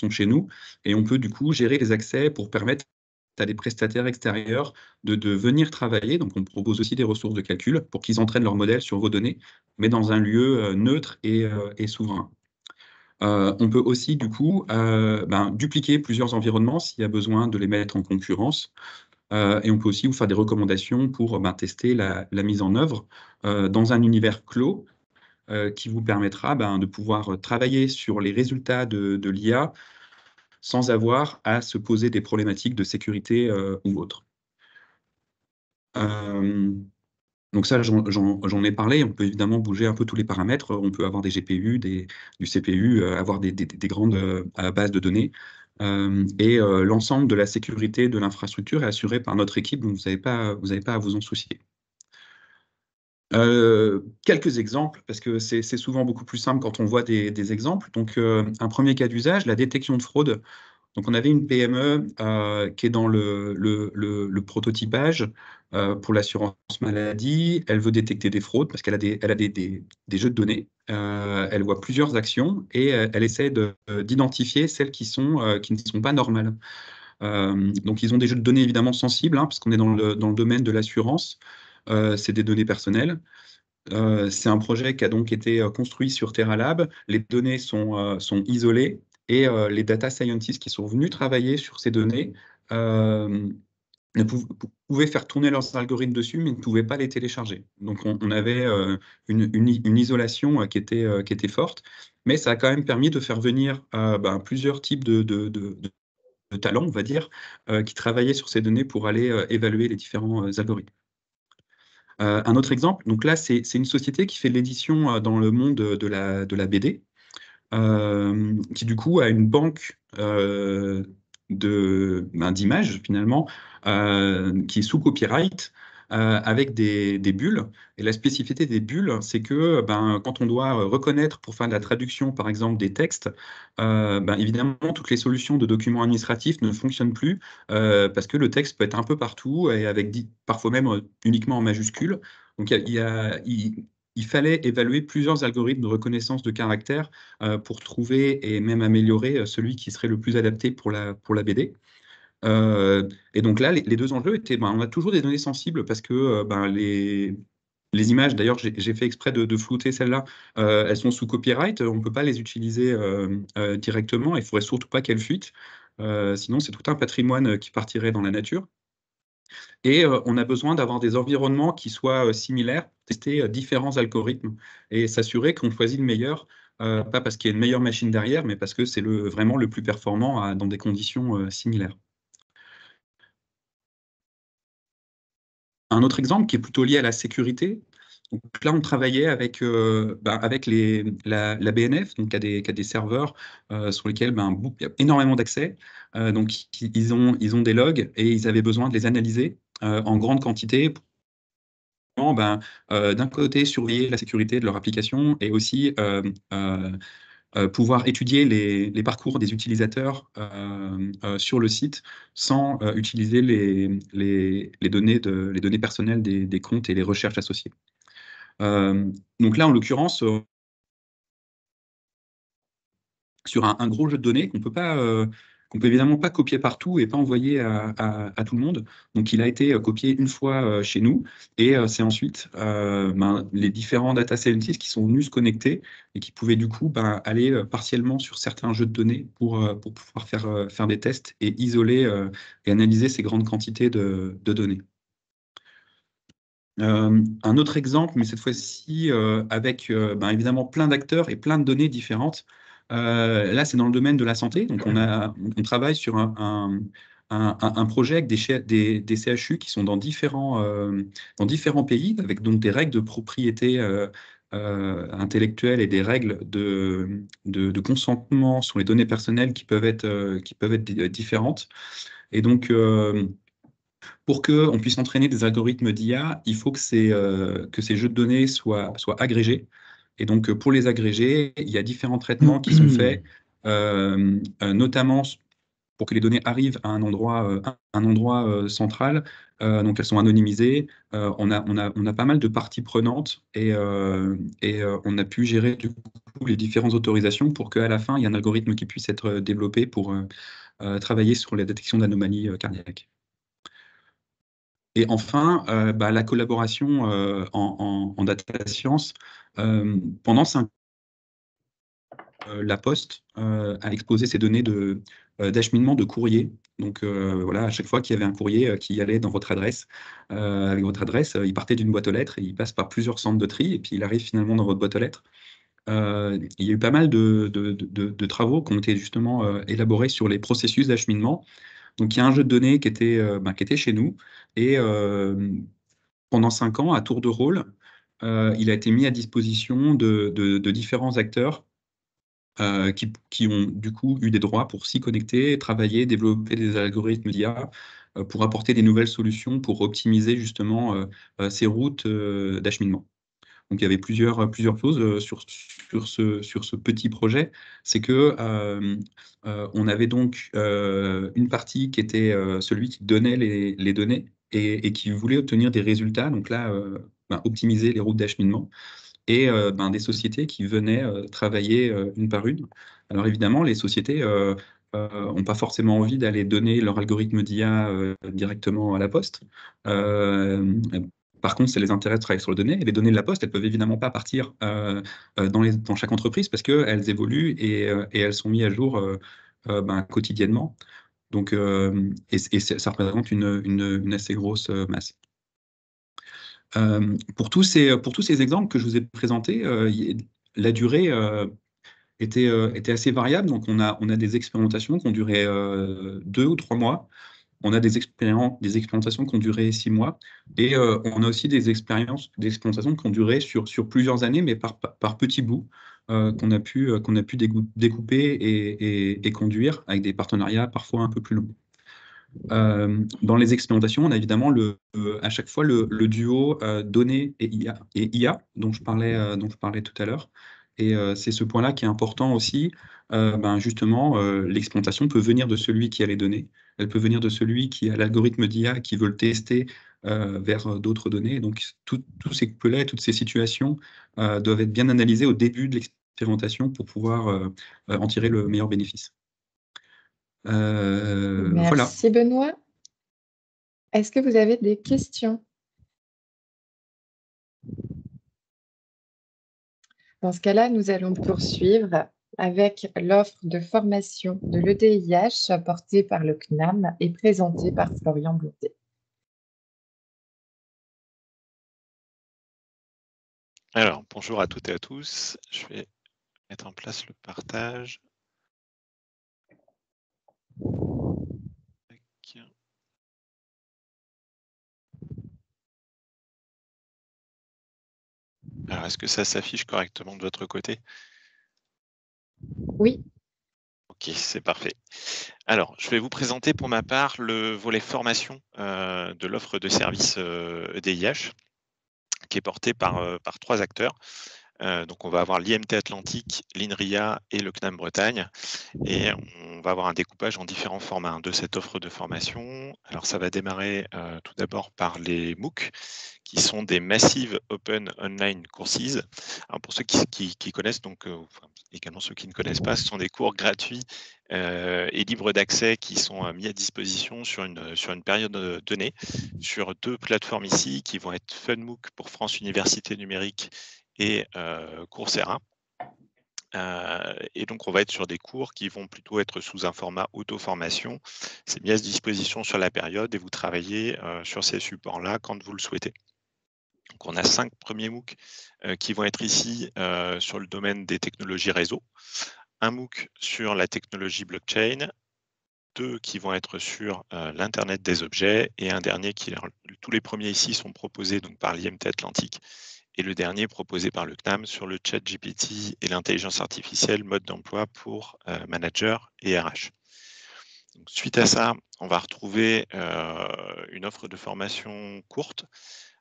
chez nous. Et on peut du coup gérer les accès pour permettre à des prestataires extérieurs de venir travailler. Donc, on propose aussi des ressources de calcul pour qu'ils entraînent leur modèle sur vos données, mais dans un lieu neutre et souverain. On peut aussi, du coup, dupliquer plusieurs environnements s'il y a besoin de les mettre en concurrence. Et on peut aussi vous faire des recommandations pour tester la mise en œuvre dans un univers clos qui vous permettra de pouvoir travailler sur les résultats de l'IA sans avoir à se poser des problématiques de sécurité ou autres. Donc ça, j'en ai parlé. On peut évidemment bouger un peu tous les paramètres. On peut avoir des GPU, du CPU, avoir des grandes bases de données. Et l'ensemble de la sécurité de l'infrastructure est assuré par notre équipe, donc vous n'avez pas à vous en soucier. Quelques exemples, parce que c'est souvent beaucoup plus simple quand on voit des exemples. Donc, un premier cas d'usage, la détection de fraude. Donc, on avait une PME qui est dans le prototypage pour l'assurance maladie. Elle veut détecter des fraudes parce qu'elle a des jeux de données. Elle voit plusieurs actions et elle essaie d'identifier celles qui ne sont pas normales. Donc, ils ont des jeux de données évidemment sensibles, parce qu'on est dans le domaine de l'assurance. C'est des données personnelles. C'est un projet qui a donc été construit sur TerraLab. Les données sont isolées et les data scientists qui sont venus travailler sur ces données pouvaient faire tourner leurs algorithmes dessus, mais ne pouvaient pas les télécharger. Donc, on avait une isolation qui était forte, mais ça a quand même permis de faire venir plusieurs types de talents, on va dire, qui travaillaient sur ces données pour aller évaluer les différents algorithmes. Un autre exemple, donc là, c'est une société qui fait de l'édition dans le monde de la BD, qui du coup a une banque d'images finalement, qui est sous copyright, avec des bulles. Et la spécificité des bulles, c'est que quand on doit reconnaître pour faire de la traduction, par exemple, des textes, évidemment, toutes les solutions de documents administratifs ne fonctionnent plus parce que le texte peut être un peu partout et avec parfois même uniquement en majuscules. Donc, il fallait évaluer plusieurs algorithmes de reconnaissance de caractères pour trouver et même améliorer celui qui serait le plus adapté pour la BD. Et donc là, les deux enjeux étaient, on a toujours des données sensibles parce que les images, d'ailleurs, j'ai fait exprès de flouter celles-là, elles sont sous copyright, on ne peut pas les utiliser directement, il ne faudrait surtout pas qu'elles fuitent, sinon c'est tout un patrimoine qui partirait dans la nature. Et on a besoin d'avoir des environnements qui soient similaires, tester différents algorithmes et s'assurer qu'on choisit le meilleur, pas parce qu'il y a une meilleure machine derrière, mais parce que c'est vraiment le plus performant dans des conditions similaires. Un autre exemple qui est plutôt lié à la sécurité. Donc là, on travaillait avec la BNF, donc qui a des serveurs sur lesquels il y a énormément d'accès. Donc, ils ont des logs et ils avaient besoin de les analyser en grande quantité pour d'un côté surveiller la sécurité de leur application et aussi pouvoir étudier les parcours des utilisateurs sur le site sans utiliser les données personnelles des comptes et les recherches associées. Donc là, en l'occurrence, sur un gros jeu de données qu'on On peut évidemment pas copier partout et pas envoyer à tout le monde. Donc, il a été copié une fois chez nous et c'est ensuite les différents data scientists qui sont venus se connecter et qui pouvaient du coup aller partiellement sur certains jeux de données pour pouvoir faire des tests et isoler et analyser ces grandes quantités de données. Un autre exemple, mais cette fois-ci avec évidemment plein d'acteurs et plein de données différentes. Là, c'est dans le domaine de la santé. Donc, on travaille sur un projet avec des CHU qui sont dans différents pays, avec donc des règles de propriété intellectuelle et des règles de consentement sur les données personnelles qui peuvent être différentes. Et donc, pour qu'on puisse entraîner des algorithmes d'IA, il faut que ces jeux de données soient agrégés. Et donc, pour les agréger, il y a différents traitements qui sont faits, notamment pour que les données arrivent à un endroit central. Donc, elles sont anonymisées. On a pas mal de parties prenantes et on a pu gérer du coup les différentes autorisations pour qu'à la fin, il y ait un algorithme qui puisse être développé pour travailler sur la détection d'anomalies cardiaques. Et enfin, la collaboration en data science. Pendant 5 ans, La Poste a exposé ses données d'acheminement de courrier. Donc voilà, à chaque fois qu'il y avait un courrier qui allait dans votre adresse, avec votre adresse, il partait d'une boîte aux lettres et il passe par plusieurs centres de tri et puis il arrive finalement dans votre boîte aux lettres. Il y a eu pas mal de travaux qui ont été justement élaborés sur les processus d'acheminement. Donc, il y a un jeu de données qui était chez nous. Et pendant 5 ans, à tour de rôle, il a été mis à disposition de différents acteurs qui ont du coup eu des droits pour s'y connecter, travailler, développer des algorithmes d'IA pour apporter des nouvelles solutions pour optimiser justement ces routes d'acheminement. Donc, il y avait plusieurs choses sur ce petit projet. C'est que on avait donc une partie qui était celui qui donnait les données et qui voulait obtenir des résultats. Donc là, optimiser les routes d'acheminement. Et des sociétés qui venaient travailler une par une. Alors évidemment, les sociétés n'ont pas forcément envie d'aller donner leur algorithme d'IA directement à la Poste. Par contre, ça les intéresse de travailler sur les données. Et les données de la Poste, elles ne peuvent évidemment pas partir dans chaque entreprise parce qu'elles évoluent et elles sont mises à jour quotidiennement. Donc, ça représente une assez grosse masse. Pour tous ces exemples que je vous ai présentés, la durée était assez variable. Donc, on a des expérimentations qui ont duré 2 ou 3 mois. On a des expérimentations qui ont duré 6 mois. Et on a aussi des expérimentations qui ont duré sur plusieurs années, mais par petits bouts qu'on a pu découper et conduire avec des partenariats parfois un peu plus longs. Dans les expérimentations, on a évidemment à chaque fois le duo données et IA dont je parlais tout à l'heure. Et c'est ce point-là qui est important aussi. Justement, l'expérimentation peut venir de celui qui a les données. Elle peut venir de celui qui a l'algorithme d'IA qui veut le tester vers d'autres données. Donc, tous ces couples-là et toutes ces situations doivent être bien analysées au début de l'expérimentation pour pouvoir en tirer le meilleur bénéfice. Voilà. Merci Benoît. Est-ce que vous avez des questions? Dans ce cas-là, nous allons poursuivre avec l'offre de formation de l'EDIH portée par le CNAM et présentée par Florian Blondet. Alors, bonjour à toutes et à tous. Je vais mettre en place le partage. Alors, est-ce que ça s'affiche correctement de votre côté? Oui. Ok, c'est parfait. Alors, je vais vous présenter pour ma part le volet formation de l'offre de service EDIH qui est porté par 3 acteurs. Donc, on va avoir l'IMT Atlantique, l'INRIA et le CNAM Bretagne. Et on va avoir un découpage en différents formats de cette offre de formation. Alors, ça va démarrer tout d'abord par les MOOC, qui sont des Massive Open Online Courses. Alors pour ceux qui connaissent, donc également ceux qui ne connaissent pas, ce sont des cours gratuits et libres d'accès qui sont mis à disposition sur une période donnée sur 2 plateformes ici qui vont être FunMOOC pour France Université Numérique et Coursera. Et donc, on va être sur des cours qui vont plutôt être sous un format auto-formation. C'est mis à disposition sur la période et vous travaillez sur ces supports-là quand vous le souhaitez. Donc, on a 5 premiers MOOC qui vont être ici sur le domaine des technologies réseau, un MOOC sur la technologie blockchain, 2 qui vont être sur l'Internet des objets et un dernier tous les premiers ici sont proposés donc, par l'IMT Atlantique et le dernier proposé par le CNAM sur le chat GPT et l'intelligence artificielle, mode d'emploi pour managers et RH. Donc, suite à ça, on va retrouver une offre de formation courte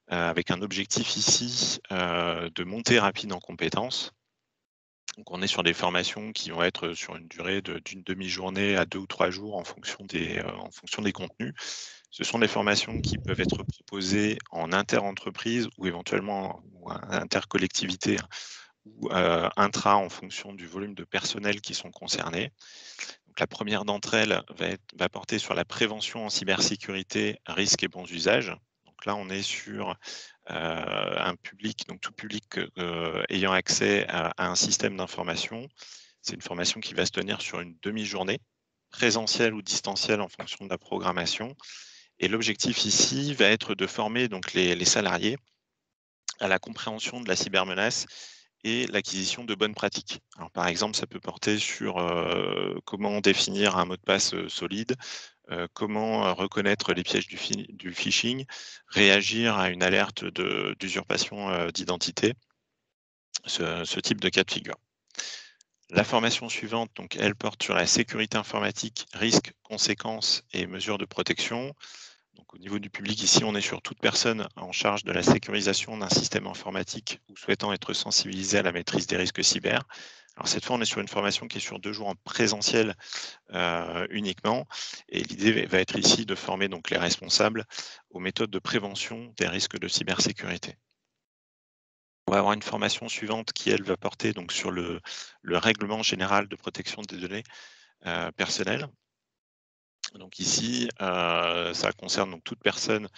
avec un objectif ici de montée rapide en compétences. Donc, on est sur des formations qui vont être sur une durée d'une demi-journée à 2 ou 3 jours en fonction des contenus. Ce sont des formations qui peuvent être proposées en inter-entreprise ou éventuellement en intercollectivité ou intra en fonction du volume de personnel qui sont concernés. Donc, la première d'entre elles va porter sur la prévention en cybersécurité, risques et bons usages. Donc là, on est sur un public, donc tout public ayant accès à un système d'information. C'est une formation qui va se tenir sur une demi-journée, présentielle ou distancielle en fonction de la programmation. Et l'objectif ici va être de former donc les salariés à la compréhension de la cybermenace et l'acquisition de bonnes pratiques. Alors, par exemple, ça peut porter sur comment définir un mot de passe solide, comment reconnaître les pièges du phishing, réagir à une alerte d'usurpation d'identité, ce type de cas de figure. La formation suivante, donc, elle porte sur la sécurité informatique, risques, conséquences et mesures de protection. Donc, au niveau du public, ici, on est sur toute personne en charge de la sécurisation d'un système informatique ou souhaitant être sensibilisé à la maîtrise des risques cyber. Alors, cette fois, on est sur une formation qui est sur 2 jours en présentiel uniquement. Et l'idée va être ici de former donc, les responsables aux méthodes de prévention des risques de cybersécurité. On va avoir une formation suivante qui, elle, va porter donc, sur le règlement général de protection des données personnelles. Donc ici, ça concerne donc toute personne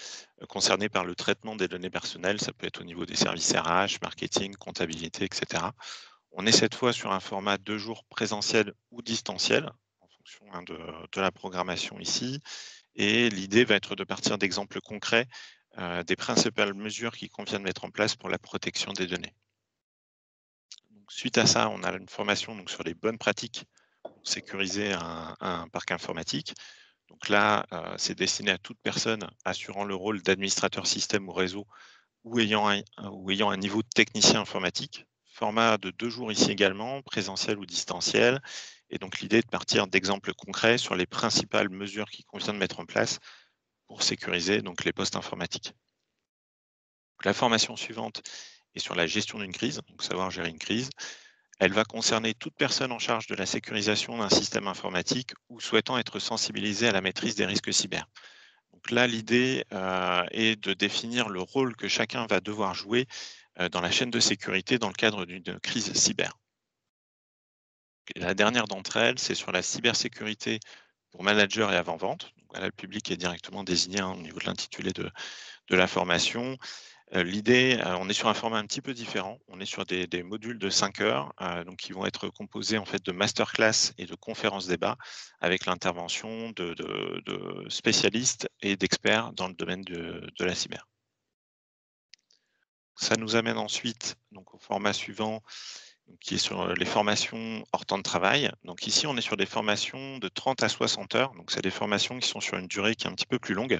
concernée par le traitement des données personnelles. Ça peut être au niveau des services RH, marketing, comptabilité, etc. On est cette fois sur un format 2 jours présentiel ou distanciel, en fonction de la programmation ici. Et l'idée va être de partir d'exemples concrets des principales mesures qu'il convient de mettre en place pour la protection des données. Donc, suite à ça, on a une formation donc, sur les bonnes pratiques pour sécuriser un parc informatique. Donc là, c'est destiné à toute personne assurant le rôle d'administrateur système ou réseau ou ayant un niveau de technicien informatique. Format de 2 jours ici également, présentiel ou distanciel. Et donc l'idée est de partir d'exemples concrets sur les principales mesures qu'il convient de mettre en place pour sécuriser donc, les postes informatiques. Donc, la formation suivante est sur la gestion d'une crise, donc savoir gérer une crise. Elle va concerner toute personne en charge de la sécurisation d'un système informatique ou souhaitant être sensibilisée à la maîtrise des risques cyber. Donc là, l'idée est de définir le rôle que chacun va devoir jouer dans la chaîne de sécurité dans le cadre d'une crise cyber. Et la dernière d'entre elles, c'est sur la cybersécurité pour managers et avant-vente. Là, le public est directement désigné au niveau de l'intitulé de la formation. L'idée, on est sur un format un petit peu différent. On est sur des modules de 5 heures, donc qui vont être composés en fait de masterclass et de conférences débats avec l'intervention de spécialistes et d'experts dans le domaine de la cyber. Ça nous amène ensuite donc, au format suivant, donc, qui est sur les formations hors temps de travail. Donc ici, on est sur des formations de 30 à 60 heures. Donc c'est des formations qui sont sur une durée qui est un petit peu plus longue.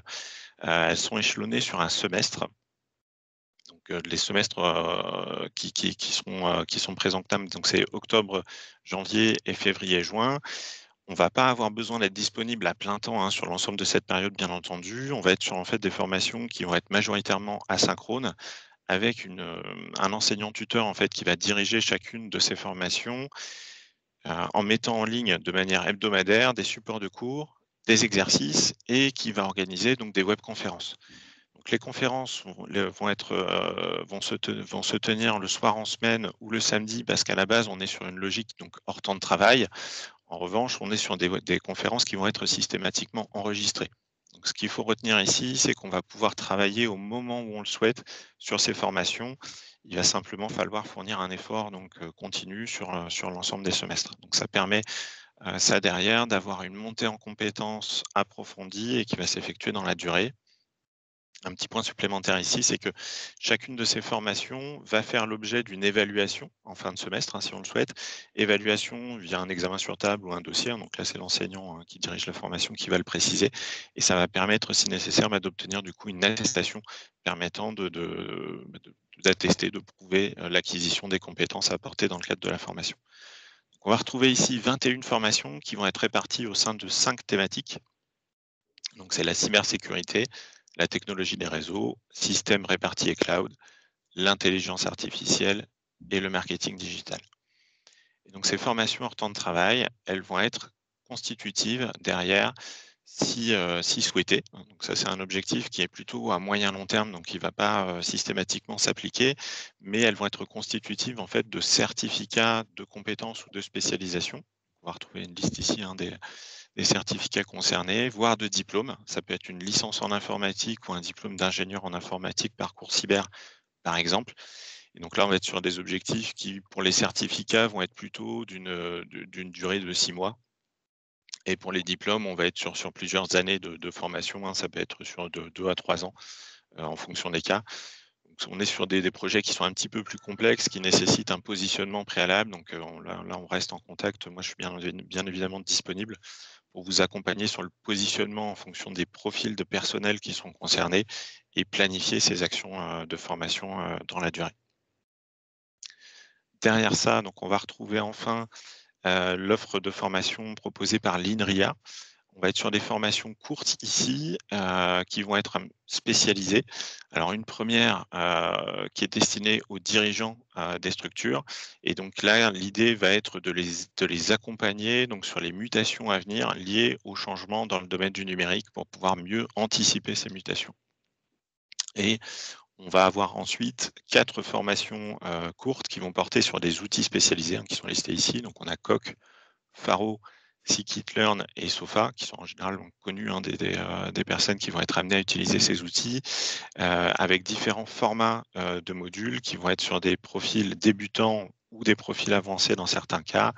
Elles sont échelonnées sur un semestre. Donc, les semestres qui sont présentables, donc c'est octobre, janvier et février, juin. On ne va pas avoir besoin d'être disponible à plein temps sur l'ensemble de cette période, bien entendu. On va être sur en fait, des formations qui vont être majoritairement asynchrones, avec un enseignant-tuteur en fait, qui va diriger chacune de ces formations en mettant en ligne de manière hebdomadaire des supports de cours, des exercices et qui va organiser donc, des webconférences. Donc, les conférences vont se tenir le soir en semaine ou le samedi, parce qu'à la base, on est sur une logique donc hors temps de travail. En revanche, on est sur des conférences qui vont être systématiquement enregistrées. Donc, ce qu'il faut retenir ici, c'est qu'on va pouvoir travailler au moment où on le souhaite sur ces formations. Il va simplement falloir fournir un effort continu sur l'ensemble des semestres. Donc, ça permet ça derrière d'avoir une montée en compétences approfondie et qui va s'effectuer dans la durée. Un petit point supplémentaire ici, c'est que chacune de ces formations va faire l'objet d'une évaluation en fin de semestre, si on le souhaite. Évaluation via un examen sur table ou un dossier. Donc là, c'est l'enseignant qui dirige la formation qui va le préciser. Et ça va permettre, si nécessaire, d'obtenir du coup une attestation permettant d'attester, de prouver l'acquisition des compétences apportées dans le cadre de la formation. Donc, on va retrouver ici 21 formations qui vont être réparties au sein de 5 thématiques. Donc, c'est la cybersécurité, la technologie des réseaux, système réparti et cloud, l'intelligence artificielle et le marketing digital. Et donc, ces formations hors temps de travail, elles vont être constitutives derrière si souhaité. Donc ça, c'est un objectif qui est plutôt à moyen long terme, donc qui ne va pas systématiquement s'appliquer, mais elles vont être constitutives en fait de certificats de compétences ou de spécialisation. On va retrouver une liste ici des certificats concernés, voire de diplômes. Ça peut être une licence en informatique ou un diplôme d'ingénieur en informatique parcours cyber, par exemple. Et donc là, on va être sur des objectifs qui, pour les certificats, vont être plutôt d'une durée de 6 mois. Et pour les diplômes, on va être sur plusieurs années de formation. Ça peut être sur de 2 à 3 ans, en fonction des cas. Donc, on est sur des projets qui sont un petit peu plus complexes, qui nécessitent un positionnement préalable. Donc là, on reste en contact. Moi, je suis bien évidemment disponible pour vous accompagner sur le positionnement en fonction des profils de personnel qui sont concernés et planifier ces actions de formation dans la durée. Derrière ça, donc, on va retrouver enfin l'offre de formation proposée par l'INRIA. On va être sur des formations courtes ici qui vont être spécialisées. Alors une première qui est destinée aux dirigeants des structures. Et donc là, l'idée va être de les accompagner donc, sur les mutations à venir liées au changement dans le domaine du numérique pour pouvoir mieux anticiper ces mutations. Et on va avoir ensuite 4 formations courtes qui vont porter sur des outils spécialisés qui sont listés ici. Donc on a Coq, Faro, Scikit-learn et Sofa, qui sont en général connus des personnes qui vont être amenées à utiliser ces outils, avec différents formats de modules qui vont être sur des profils débutants ou des profils avancés dans certains cas,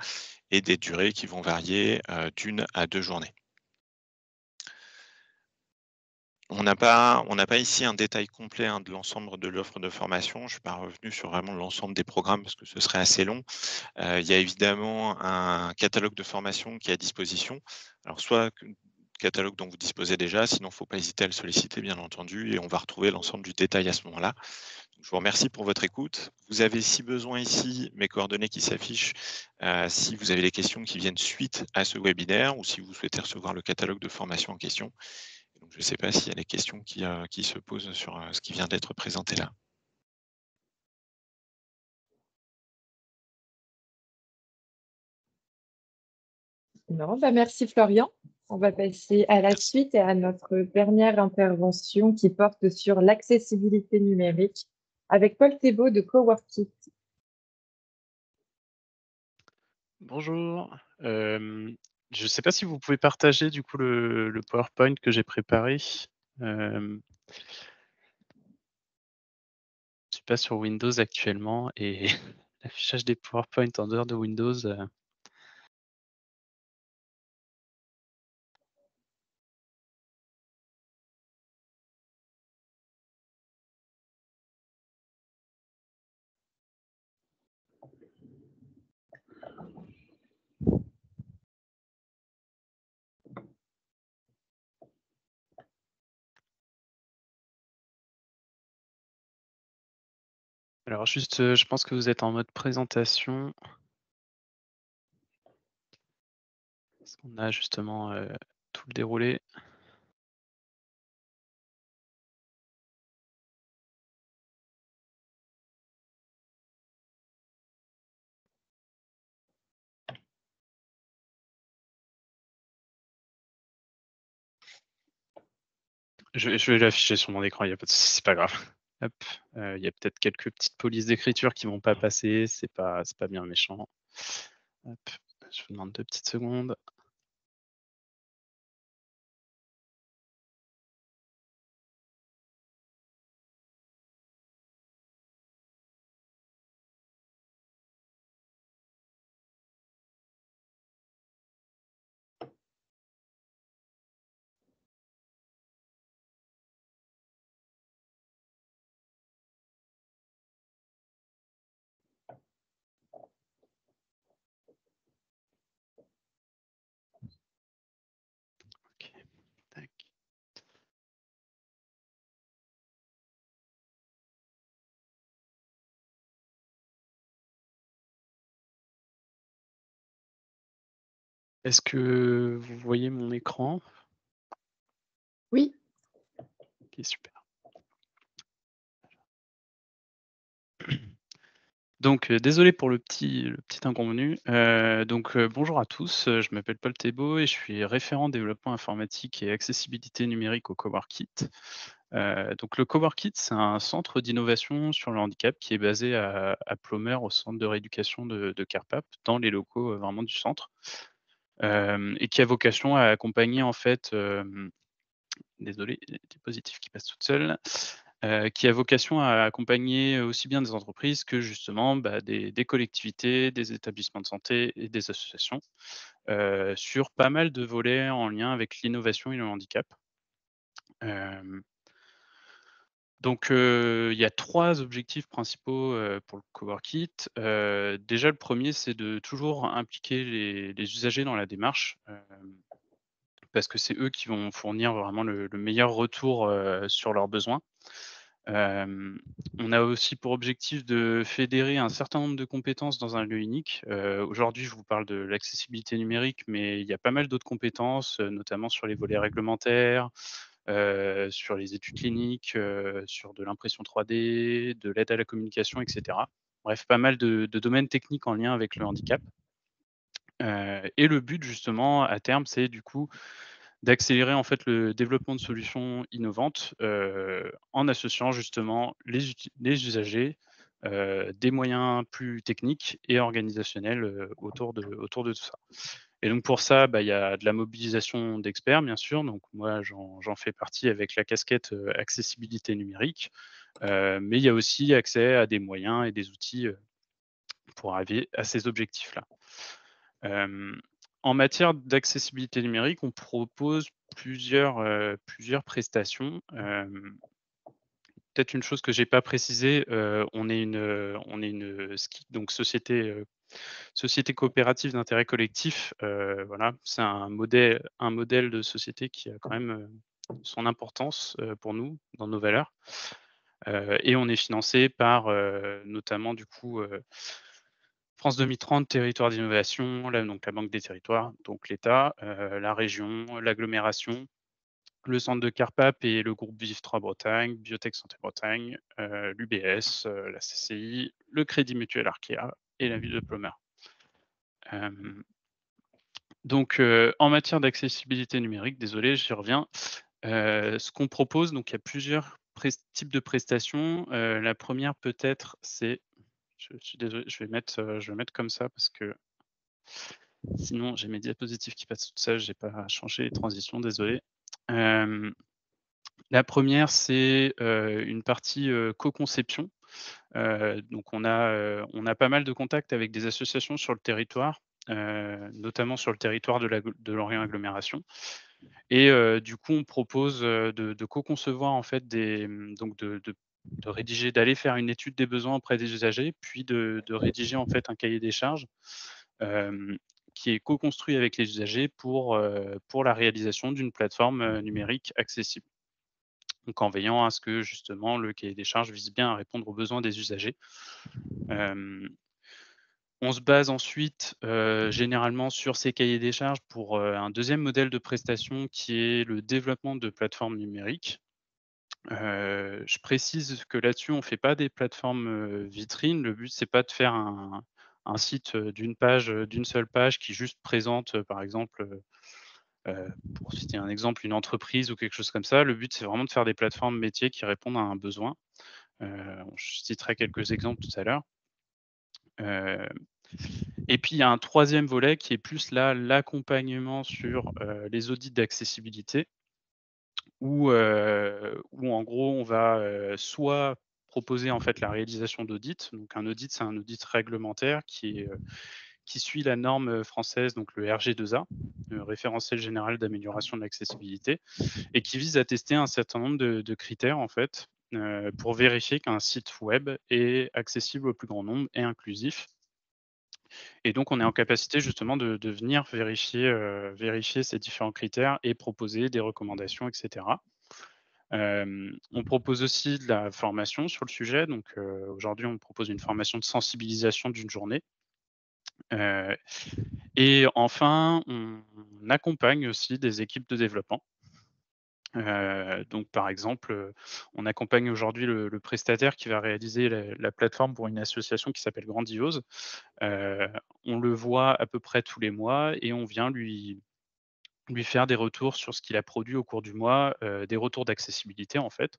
et des durées qui vont varier d'1 à 2 journées. On n'a pas ici un détail complet de l'ensemble de l'offre de formation. Je ne suis pas revenu sur vraiment l'ensemble des programmes parce que ce serait assez long. Il y a évidemment un catalogue de formation qui est à disposition. Alors, soit catalogue dont vous disposez déjà, sinon il ne faut pas hésiter à le solliciter, bien entendu, et on va retrouver l'ensemble du détail à ce moment-là. Je vous remercie pour votre écoute. Vous avez, si besoin ici, mes coordonnées qui s'affichent si vous avez des questions qui viennent suite à ce webinaire ou si vous souhaitez recevoir le catalogue de formation en question. Donc, je ne sais pas s'il y a des questions qui se posent sur ce qui vient d'être présenté là. Non, merci Florian. On va passer à la suite et à notre dernière intervention qui porte sur l'accessibilité numérique avec Paul Thébault de Coworkit. Bonjour. Je ne sais pas si vous pouvez partager du coup le PowerPoint que j'ai préparé. Je ne suis pas sur Windows actuellement et l'affichage des PowerPoint en dehors de Windows. Alors juste, je pense que vous êtes en mode présentation. Est-ce qu'on a justement tout le déroulé? Je vais l'afficher sur mon écran, il n'y a pas de souci, c'est pas grave. Hop, il y a peut-être quelques petites polices d'écriture qui vont pas passer, c'est pas bien méchant. Hop, je vous demande 2 petites secondes. OK, tac. Est-ce que vous voyez mon écran? Oui. OK, super. Donc, désolé pour le petit inconvenu. Bonjour à tous, je m'appelle Paul Thébault et je suis référent développement informatique et accessibilité numérique au Coworkit. Donc le Coworkit, c'est un centre d'innovation sur le handicap qui est basé à Ploemeur, au centre de rééducation de Carpap, dans les locaux, vraiment du centre. Et qui a vocation à accompagner en fait, désolé, des diapositives qui passent toutes seules. Qui a vocation à accompagner aussi bien des entreprises que justement, des collectivités, des établissements de santé et des associations, sur pas mal de volets en lien avec l'innovation et le handicap. Hem, il y a 3 objectifs principaux, pour le Coworkit. Déjà le premier, c'est de toujours impliquer les usagers dans la démarche, parce que c'est eux qui vont fournir vraiment le meilleur retour, sur leurs besoins. Hem, on a aussi pour objectif de fédérer un certain nombre de compétences dans un lieu unique. Aujourd'hui, je vous parle de l'accessibilité numérique, mais il y a pas mal d'autres compétences, notamment sur les volets réglementaires, sur les études cliniques, sur de l'impression 3D, de l'aide à la communication et cetera. Bref, pas mal de domaines techniques en lien avec le handicap. Et le but justement à terme, c'est du coup d'accélérer en fait le développement de solutions innovantes, en associant justement les usagers, des moyens plus techniques et organisationnels, autour de tout ça. Et donc pour ça, il y a de la mobilisation d'experts bien sûr, donc moi j'en fais partie avec la casquette, accessibilité numérique, mais il y a aussi accès à des moyens et des outils, pour arriver à ces objectifs-là. Hem, En matière d'accessibilité numérique, on propose plusieurs prestations. Peut-être une chose que j'ai pas précisée, on est une SCI, donc société coopérative d'intérêt collectif. Voilà, c'est un modèle de société qui a quand même, son importance, pour nous, dans nos valeurs. Et on est financé par, notamment du coup, France 2030, territoire d'innovation, donc la Banque des territoires, donc l'État, la région, l'agglomération, le centre de Carpap et le groupe Viv3 Bretagne, Biotech Santé Bretagne, l'UBS, la CCI, le Crédit Mutuel Arkea et la ville de Ploemeur. En matière d'accessibilité numérique, désolé, j'y reviens. Ce qu'on propose, donc il y a plusieurs types de prestations. La première peut-être, c'est je suis désolé, je vais mettre comme ça parce que sinon j'ai mes diapositives qui passent toutes seules, j'ai pas changé les transitions, désolé. La première, c'est, une partie, co-conception. Donc on a pas mal de contacts avec des associations sur le territoire, notamment sur le territoire de Lorient Agglomération. Et du coup, on propose, de co-concevoir en fait donc de rédiger, d'aller faire une étude des besoins auprès des usagers, puis de rédiger en fait un cahier des charges, hem, qui est co-construit avec les usagers pour la réalisation d'une plateforme, numérique accessible. Donc en veillant à ce que justement le cahier des charges vise bien à répondre aux besoins des usagers. Hem, on se base ensuite, généralement sur ces cahiers des charges pour, un deuxième modèle de prestation qui est le développement de plateformes numériques. Je précise que là-dessus, on ne fait pas des plateformes, vitrines. Le but, c'est pas de faire un site, d'une seule page qui juste présente, par exemple, pour citer un exemple, une entreprise ou quelque chose comme ça. Le but, c'est vraiment de faire des plateformes métiers qui répondent à un besoin. Je citerai quelques exemples tout à l'heure. Et puis, il y a un troisième volet qui est plus là, l'accompagnement sur les audits d'accessibilité, où en gros, on va soit proposer en fait la réalisation d'audits. Donc un audit, c'est un audit réglementaire qui suit la norme française, donc le RG2A, le référentiel général d'amélioration de l'accessibilité, et qui vise à tester un certain nombre de critères en fait pour vérifier qu'un site web est accessible au plus grand nombre et inclusif. Et donc, on est en capacité justement de venir vérifier ces différents critères et proposer des recommandations, etc. On propose aussi de la formation sur le sujet. Donc, aujourd'hui, on propose une formation de sensibilisation d'une journée. Et enfin, on accompagne aussi des équipes de développement. Donc par exemple, on accompagne aujourd'hui le prestataire qui va réaliser la plateforme pour une association qui s'appelle Grandiose. On le voit à peu près tous les mois et on vient lui faire des retours sur ce qu'il a produit au cours du mois, des retours d'accessibilité en fait,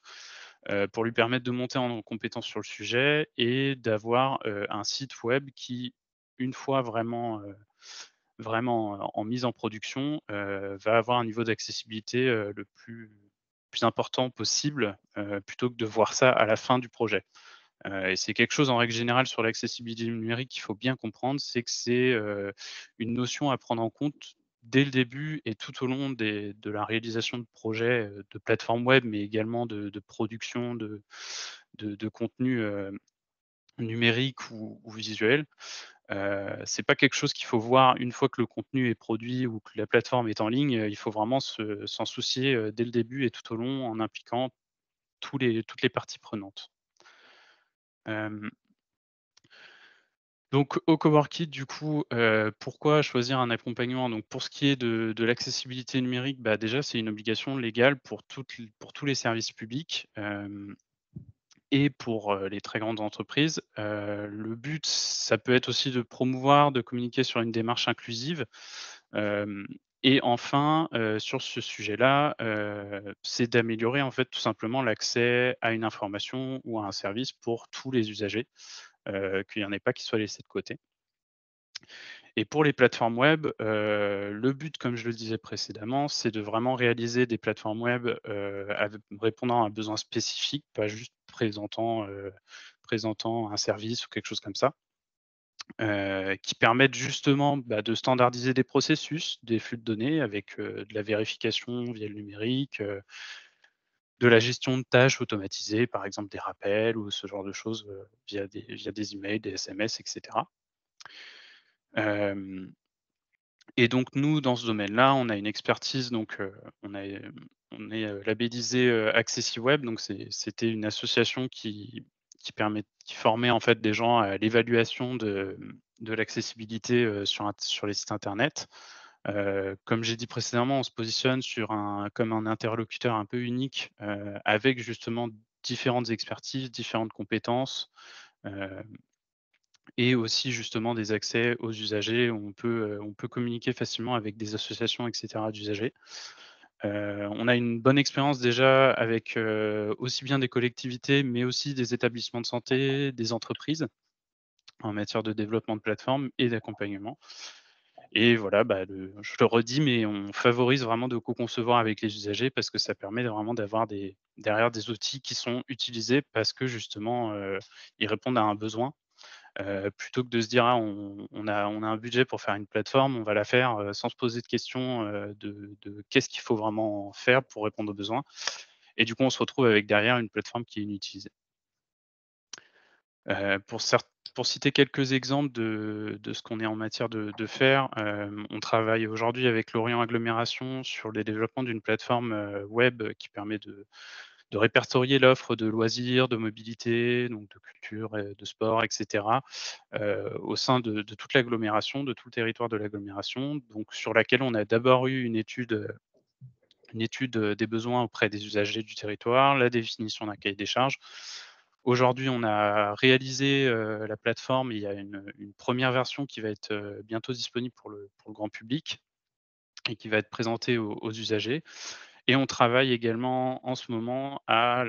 pour lui permettre de monter en compétence sur le sujet et d'avoir, un site web qui, une fois vraiment en mise en production, va avoir un niveau d'accessibilité, le plus important possible, plutôt que de voir ça à la fin du projet. Et c'est quelque chose en règle générale sur l'accessibilité numérique qu'il faut bien comprendre, c'est que c'est, une notion à prendre en compte dès le début et tout au long de la réalisation de projets, de plateformes web, mais également de production de contenu, numérique ou visuel. C'est pas quelque chose qu'il faut voir une fois que le contenu est produit ou que la plateforme est en ligne, il faut vraiment s'en soucier, dès le début et tout au long en impliquant toutes les parties prenantes. Hem, donc au Coworkit du coup, pourquoi choisir un accompagnement? Donc pour ce qui est de l'accessibilité numérique, bah, déjà c'est une obligation légale pour tous les services publics, et pour, les très grandes entreprises. Le but, ça peut être aussi de promouvoir, de communiquer sur une démarche inclusive. Hem et enfin, sur ce sujet-là, c'est d'améliorer en fait tout simplement l'accès à une information ou à un service pour tous les usagers, qu'il y en ait pas qui soient laissés de côté. Et pour les plateformes web, le but, comme je le disais précédemment, c'est de vraiment réaliser des plateformes web, répondant à un besoin spécifique, pas juste présentant un service ou quelque chose comme ça, qui permettent justement, bah, de standardiser des processus, des flux de données avec, de la vérification via le numérique, de la gestion de tâches automatisées, par exemple des rappels ou ce genre de choses, via des emails, des SMS et cetera. Hem Et donc nous, dans ce domaine-là, on a une expertise, donc on est, labellisé, AccessiWeb, donc c'était une association qui formait en fait des gens à l'évaluation de l'accessibilité, sur les sites internet. Comme j'ai dit précédemment, on se positionne comme un interlocuteur un peu unique, avec justement différentes expertises, différentes compétences, heu et aussi justement des accès aux usagers où on peut communiquer facilement avec des associations et cetera d'usagers. On a une bonne expérience déjà avec, aussi bien des collectivités, mais aussi des établissements de santé, des entreprises, en matière de développement de plateformes et d'accompagnement. Et voilà, bah, je le redis, mais on favorise vraiment de co-concevoir avec les usagers parce que ça permet vraiment d'avoir derrière des outils qui sont utilisés parce que justement, ils répondent à un besoin. Plutôt que de se dire: «Ah, on a un budget pour faire une plateforme, on va la faire, sans se poser de questions, de qu'est-ce qu'il faut vraiment faire pour répondre aux besoins?» Et du coup, on se retrouve avec derrière une plateforme qui est inutilisée. Pour pour citer quelques exemples de ce qu'on est en matière de faire, on travaille aujourd'hui avec Lorient Agglomération sur le développement d'une plateforme, web qui permet de répertorier l'offre de loisirs, de mobilité, donc de culture, de sport et cetera, au sein de toute l'agglomération, de tout le territoire de l'agglomération, donc sur laquelle on a d'abord eu une étude, des besoins auprès des usagers du territoire, la définition d'un cahier des charges. Aujourd'hui, on a réalisé, la plateforme. Il y a une première version qui va être, bientôt disponible pour le grand public et qui va être présenté aux usagers. Et on travaille également en ce moment à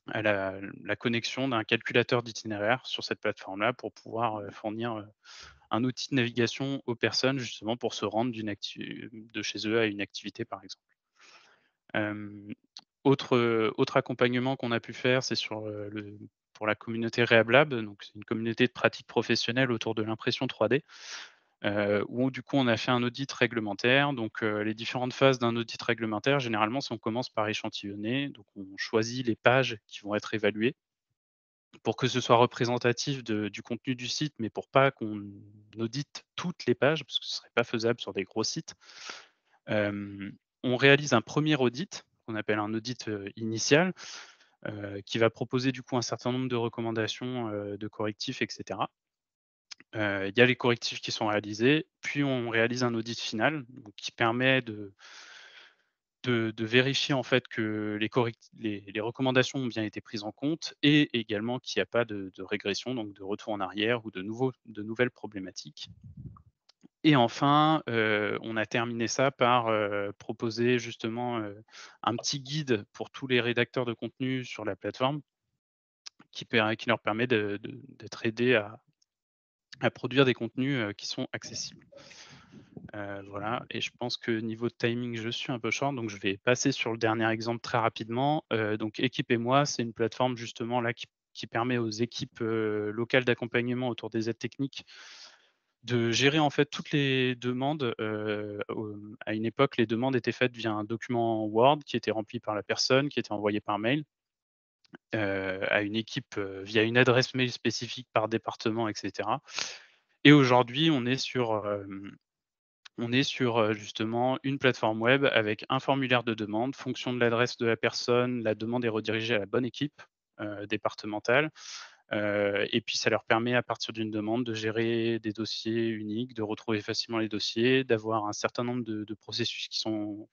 la connexion d'un calculateur d'itinéraire sur cette plateforme-là pour pouvoir fournir un outil de navigation aux personnes justement pour se rendre de chez eux à une activité par exemple. Autre accompagnement qu'on a pu faire, c'est pour la communauté RehabLab, donc c'est une communauté de pratiques professionnelles autour de l'impression 3D, où du coup on a fait un audit réglementaire. Donc les différentes phases d'un audit réglementaire, généralement, on commence par échantillonner, donc on choisit les pages qui vont être évaluées pour que ce soit représentatif du contenu du site, mais pour pas qu'on audite toutes les pages, parce que ce serait pas faisable sur des gros sites. On réalise un premier audit, qu'on appelle un audit initial, qui va proposer du coup un certain nombre de recommandations, de correctifs, etc. Il y a les correctifs qui sont réalisés, puis on réalise un audit final, donc qui permet de vérifier en fait que les recommandations ont bien été prises en compte et également qu'il n'y a pas de régression, donc de retour en arrière ou de nouvelles problématiques. Et enfin, on a terminé ça par proposer justement un petit guide pour tous les rédacteurs de contenu sur la plateforme qui leur permet d'être aidés à produire des contenus qui sont accessibles. Voilà, et je pense que niveau de timing, je suis un peu short, donc je vais passer sur le dernier exemple très rapidement. Donc Équipez-moi, c'est une plateforme justement là qui permet aux équipes locales d'accompagnement autour des aides techniques de gérer en fait toutes les demandes. À une époque, les demandes étaient faites via un document Word qui était rempli par la personne, qui était envoyé par mail à une équipe via une adresse mail spécifique par département, etc. Et aujourd'hui, on est sur justement une plateforme web avec un formulaire de demande. Fonction de l'adresse de la personne, la demande est redirigée à la bonne équipe départementale. Et puis ça leur permet à partir d'une demande de gérer des dossiers uniques, de retrouver facilement les dossiers, d'avoir un certain nombre de processus qui sont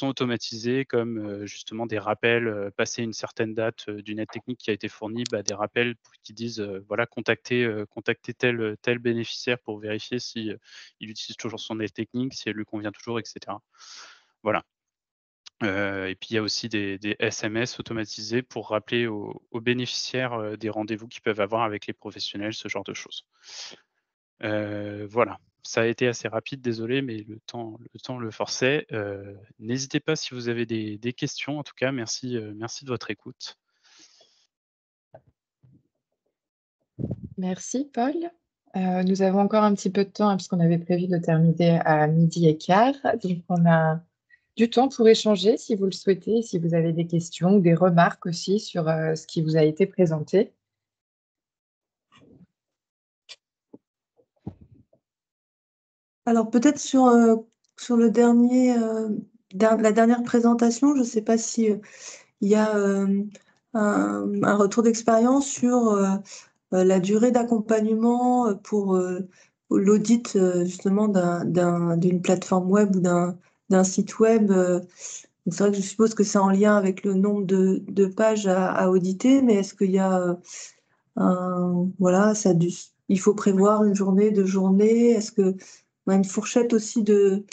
automatisés, comme justement des rappels, passé une certaine date d'une aide technique qui a été fournie, des rappels qui disent voilà, contactez tel bénéficiaire pour vérifier si il utilise toujours son aide technique, si elle lui convient toujours, etc. Voilà. Et puis il y a aussi des SMS automatisés pour rappeler aux bénéficiaires des rendez-vous qu'ils peuvent avoir avec les professionnels, ce genre de choses. Voilà, ça a été assez rapide, désolé, mais le temps le forçait. N'hésitez pas si vous avez des questions. En tout cas, merci de votre écoute. Merci Paul. Nous avons encore un petit peu de temps, puisqu'on avait prévu de terminer à 12h15. Donc on a du temps pour échanger si vous le souhaitez, si vous avez des questions ou des remarques aussi sur ce qui vous a été présenté. Alors peut-être sur le la dernière présentation, je ne sais pas si il y a un retour d'expérience sur la durée d'accompagnement pour l'audit justement d'une plateforme web ou d'un site web. Donc c'est vrai que je suppose que c'est en lien avec le nombre de pages à auditer, mais est-ce qu'il y a voilà, il faut prévoir une journée, 2 journées? Est-ce que on a une fourchette aussi de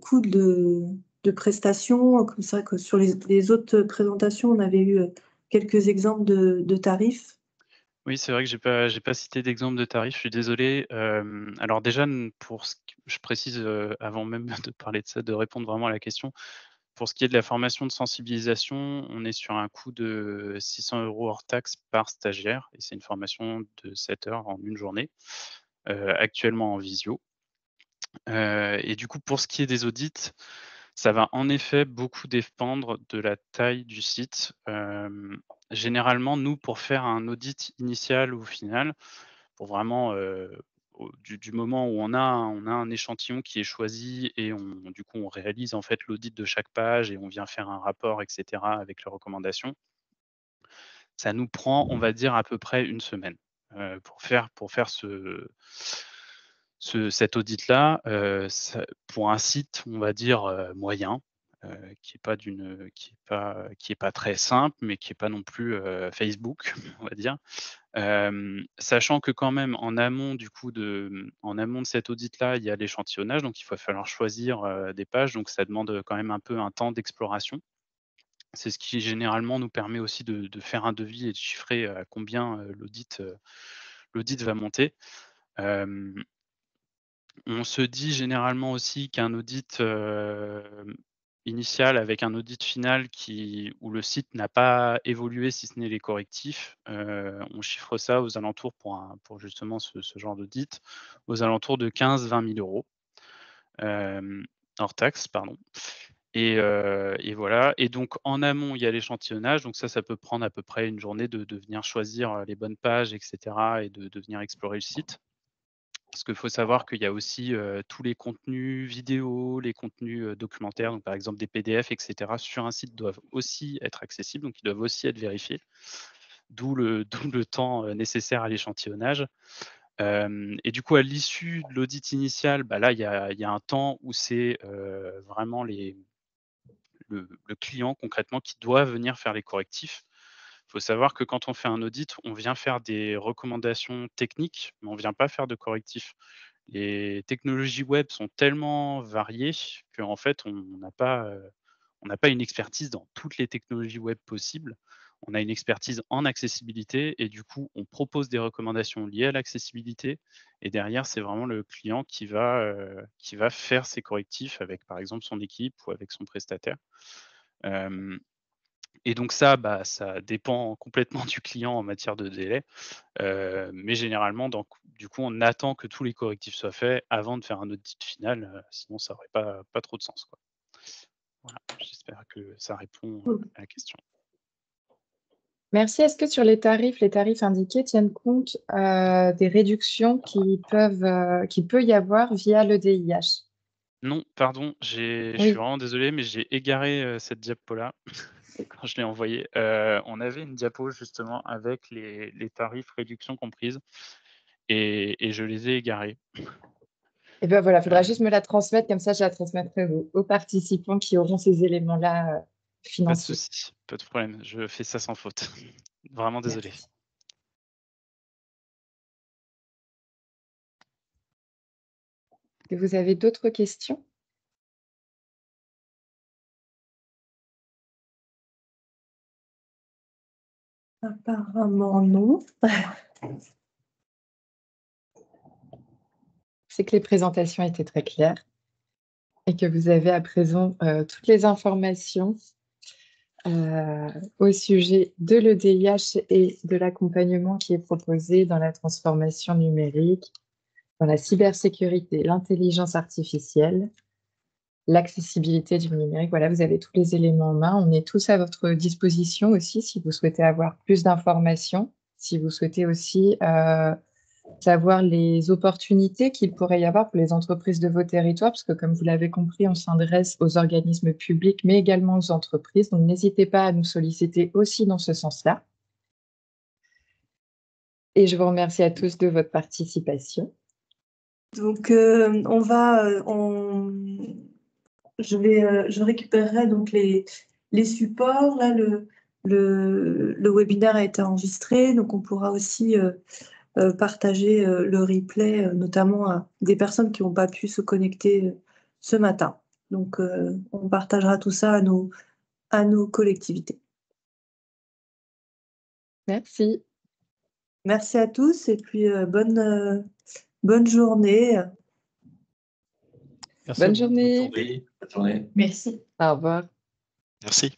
coûts de prestations? C'est vrai que sur les autres présentations, on avait eu quelques exemples de tarifs. Oui, c'est vrai que j'ai pas cité d'exemple de tarif, je suis désolé. Alors déjà, je précise, avant même de parler de ça, de répondre vraiment à la question. Pour ce qui est de la formation de sensibilisation, on est sur un coût de 600 € hors taxe par stagiaire et c'est une formation de 7 heures en une journée, actuellement en visio. Et du coup, pour ce qui est des audits, ça va en effet beaucoup dépendre de la taille du site. Généralement, nous, pour faire un audit initial ou final, pour vraiment, du moment où on a un échantillon qui est choisi et du coup, on réalise en fait l'audit de chaque page et on vient faire un rapport, et cetera, avec les recommandations. Ça nous prend, on va dire, à peu près une semaine, pour faire cet audit-là. Pour un site, on va dire, moyen, qui est pas très simple, mais qui est pas non plus, Facebook, on va dire. Sachant que quand même en amont en amont de cet audit-là, il y a l'échantillonnage, donc il va falloir choisir, des pages, donc ça demande quand même un peu un temps d'exploration. C'est ce qui généralement nous permet aussi de faire un devis et de chiffrer à combien, l'audit va monter. On se dit généralement aussi qu'un audit, initial avec un audit final où le site n'a pas évolué si ce n'est les correctifs, on chiffre ça aux alentours pour justement ce genre d'audit, aux alentours de 15 000 à 20 000 €, hors taxes, pardon. Et voilà, et donc en amont, il y a l'échantillonnage, donc ça peut prendre à peu près une journée de venir choisir, les bonnes pages et cetera et de venir explorer le site. Parce qu'il faut savoir qu'il y a aussi, tous les contenus vidéo, les contenus, documentaires, donc par exemple des PDF et cetera, sur un site doivent aussi être accessibles, donc ils doivent aussi être vérifiés, d'où le temps, nécessaire à l'échantillonnage. Et du coup, à l'issue de l'audit initial, bah, là, il y a un temps où c'est, vraiment le client concrètement qui doit venir faire les correctifs. Il faut savoir que quand on fait un audit, on vient faire des recommandations techniques, mais on ne vient pas faire de correctifs. Les technologies web sont tellement variées qu'en fait, on n'a pas une expertise dans toutes les technologies web possibles. On a une expertise en accessibilité et du coup, on propose des recommandations liées à l'accessibilité. Et derrière, c'est vraiment le client qui va faire ses correctifs avec, par exemple, son équipe ou avec son prestataire. Et donc ça, bah, ça dépend complètement du client en matière de délai. Mais généralement, du coup, on attend que tous les correctifs soient faits avant de faire un audit final, sinon ça n'aurait pas trop de sens, quoi. Voilà, j'espère que ça répond à la question. Merci. Est-ce que sur les tarifs indiqués tiennent compte des réductions qu'il peut y avoir via l'EDIH? Non, pardon, je suis Oui. vraiment désolé, mais j'ai égaré, cette diapo-là quand je l'ai envoyée. On avait une diapo justement avec les tarifs réduction comprises et je les ai égarés. Et ben voilà, il faudra juste me la transmettre, comme ça je la transmettrai aux participants qui auront ces éléments-là Pas de financiers. souci, pas de problème, je fais ça sans faute. Vraiment désolé. Merci. Est-ce que vous avez d'autres questions? Apparemment, non. C'est que les présentations étaient très claires et que vous avez à présent toutes les informations au sujet de l'EDIH et de l'accompagnement qui est proposé dans la transformation numérique, dans la cybersécurité, l'intelligence artificielle, l'accessibilité du numérique. Voilà, vous avez tous les éléments en main. On est tous à votre disposition aussi si vous souhaitez avoir plus d'informations, si vous souhaitez aussi savoir les opportunités qu'il pourrait y avoir pour les entreprises de vos territoires, parce que comme vous l'avez compris, on s'adresse aux organismes publics, mais également aux entreprises. Donc, n'hésitez pas à nous solliciter aussi dans ce sens-là. Et je vous remercie à tous de votre participation. Donc, je récupérerai donc les supports. Là, le webinaire a été enregistré, donc on pourra aussi partager le replay, notamment à des personnes qui n'ont pas pu se connecter ce matin. Donc, on partagera tout ça à nos collectivités. Merci. Merci à tous et puis bonne journée. Merci Bonne journée. Bonne journée. Merci. Au revoir. Merci.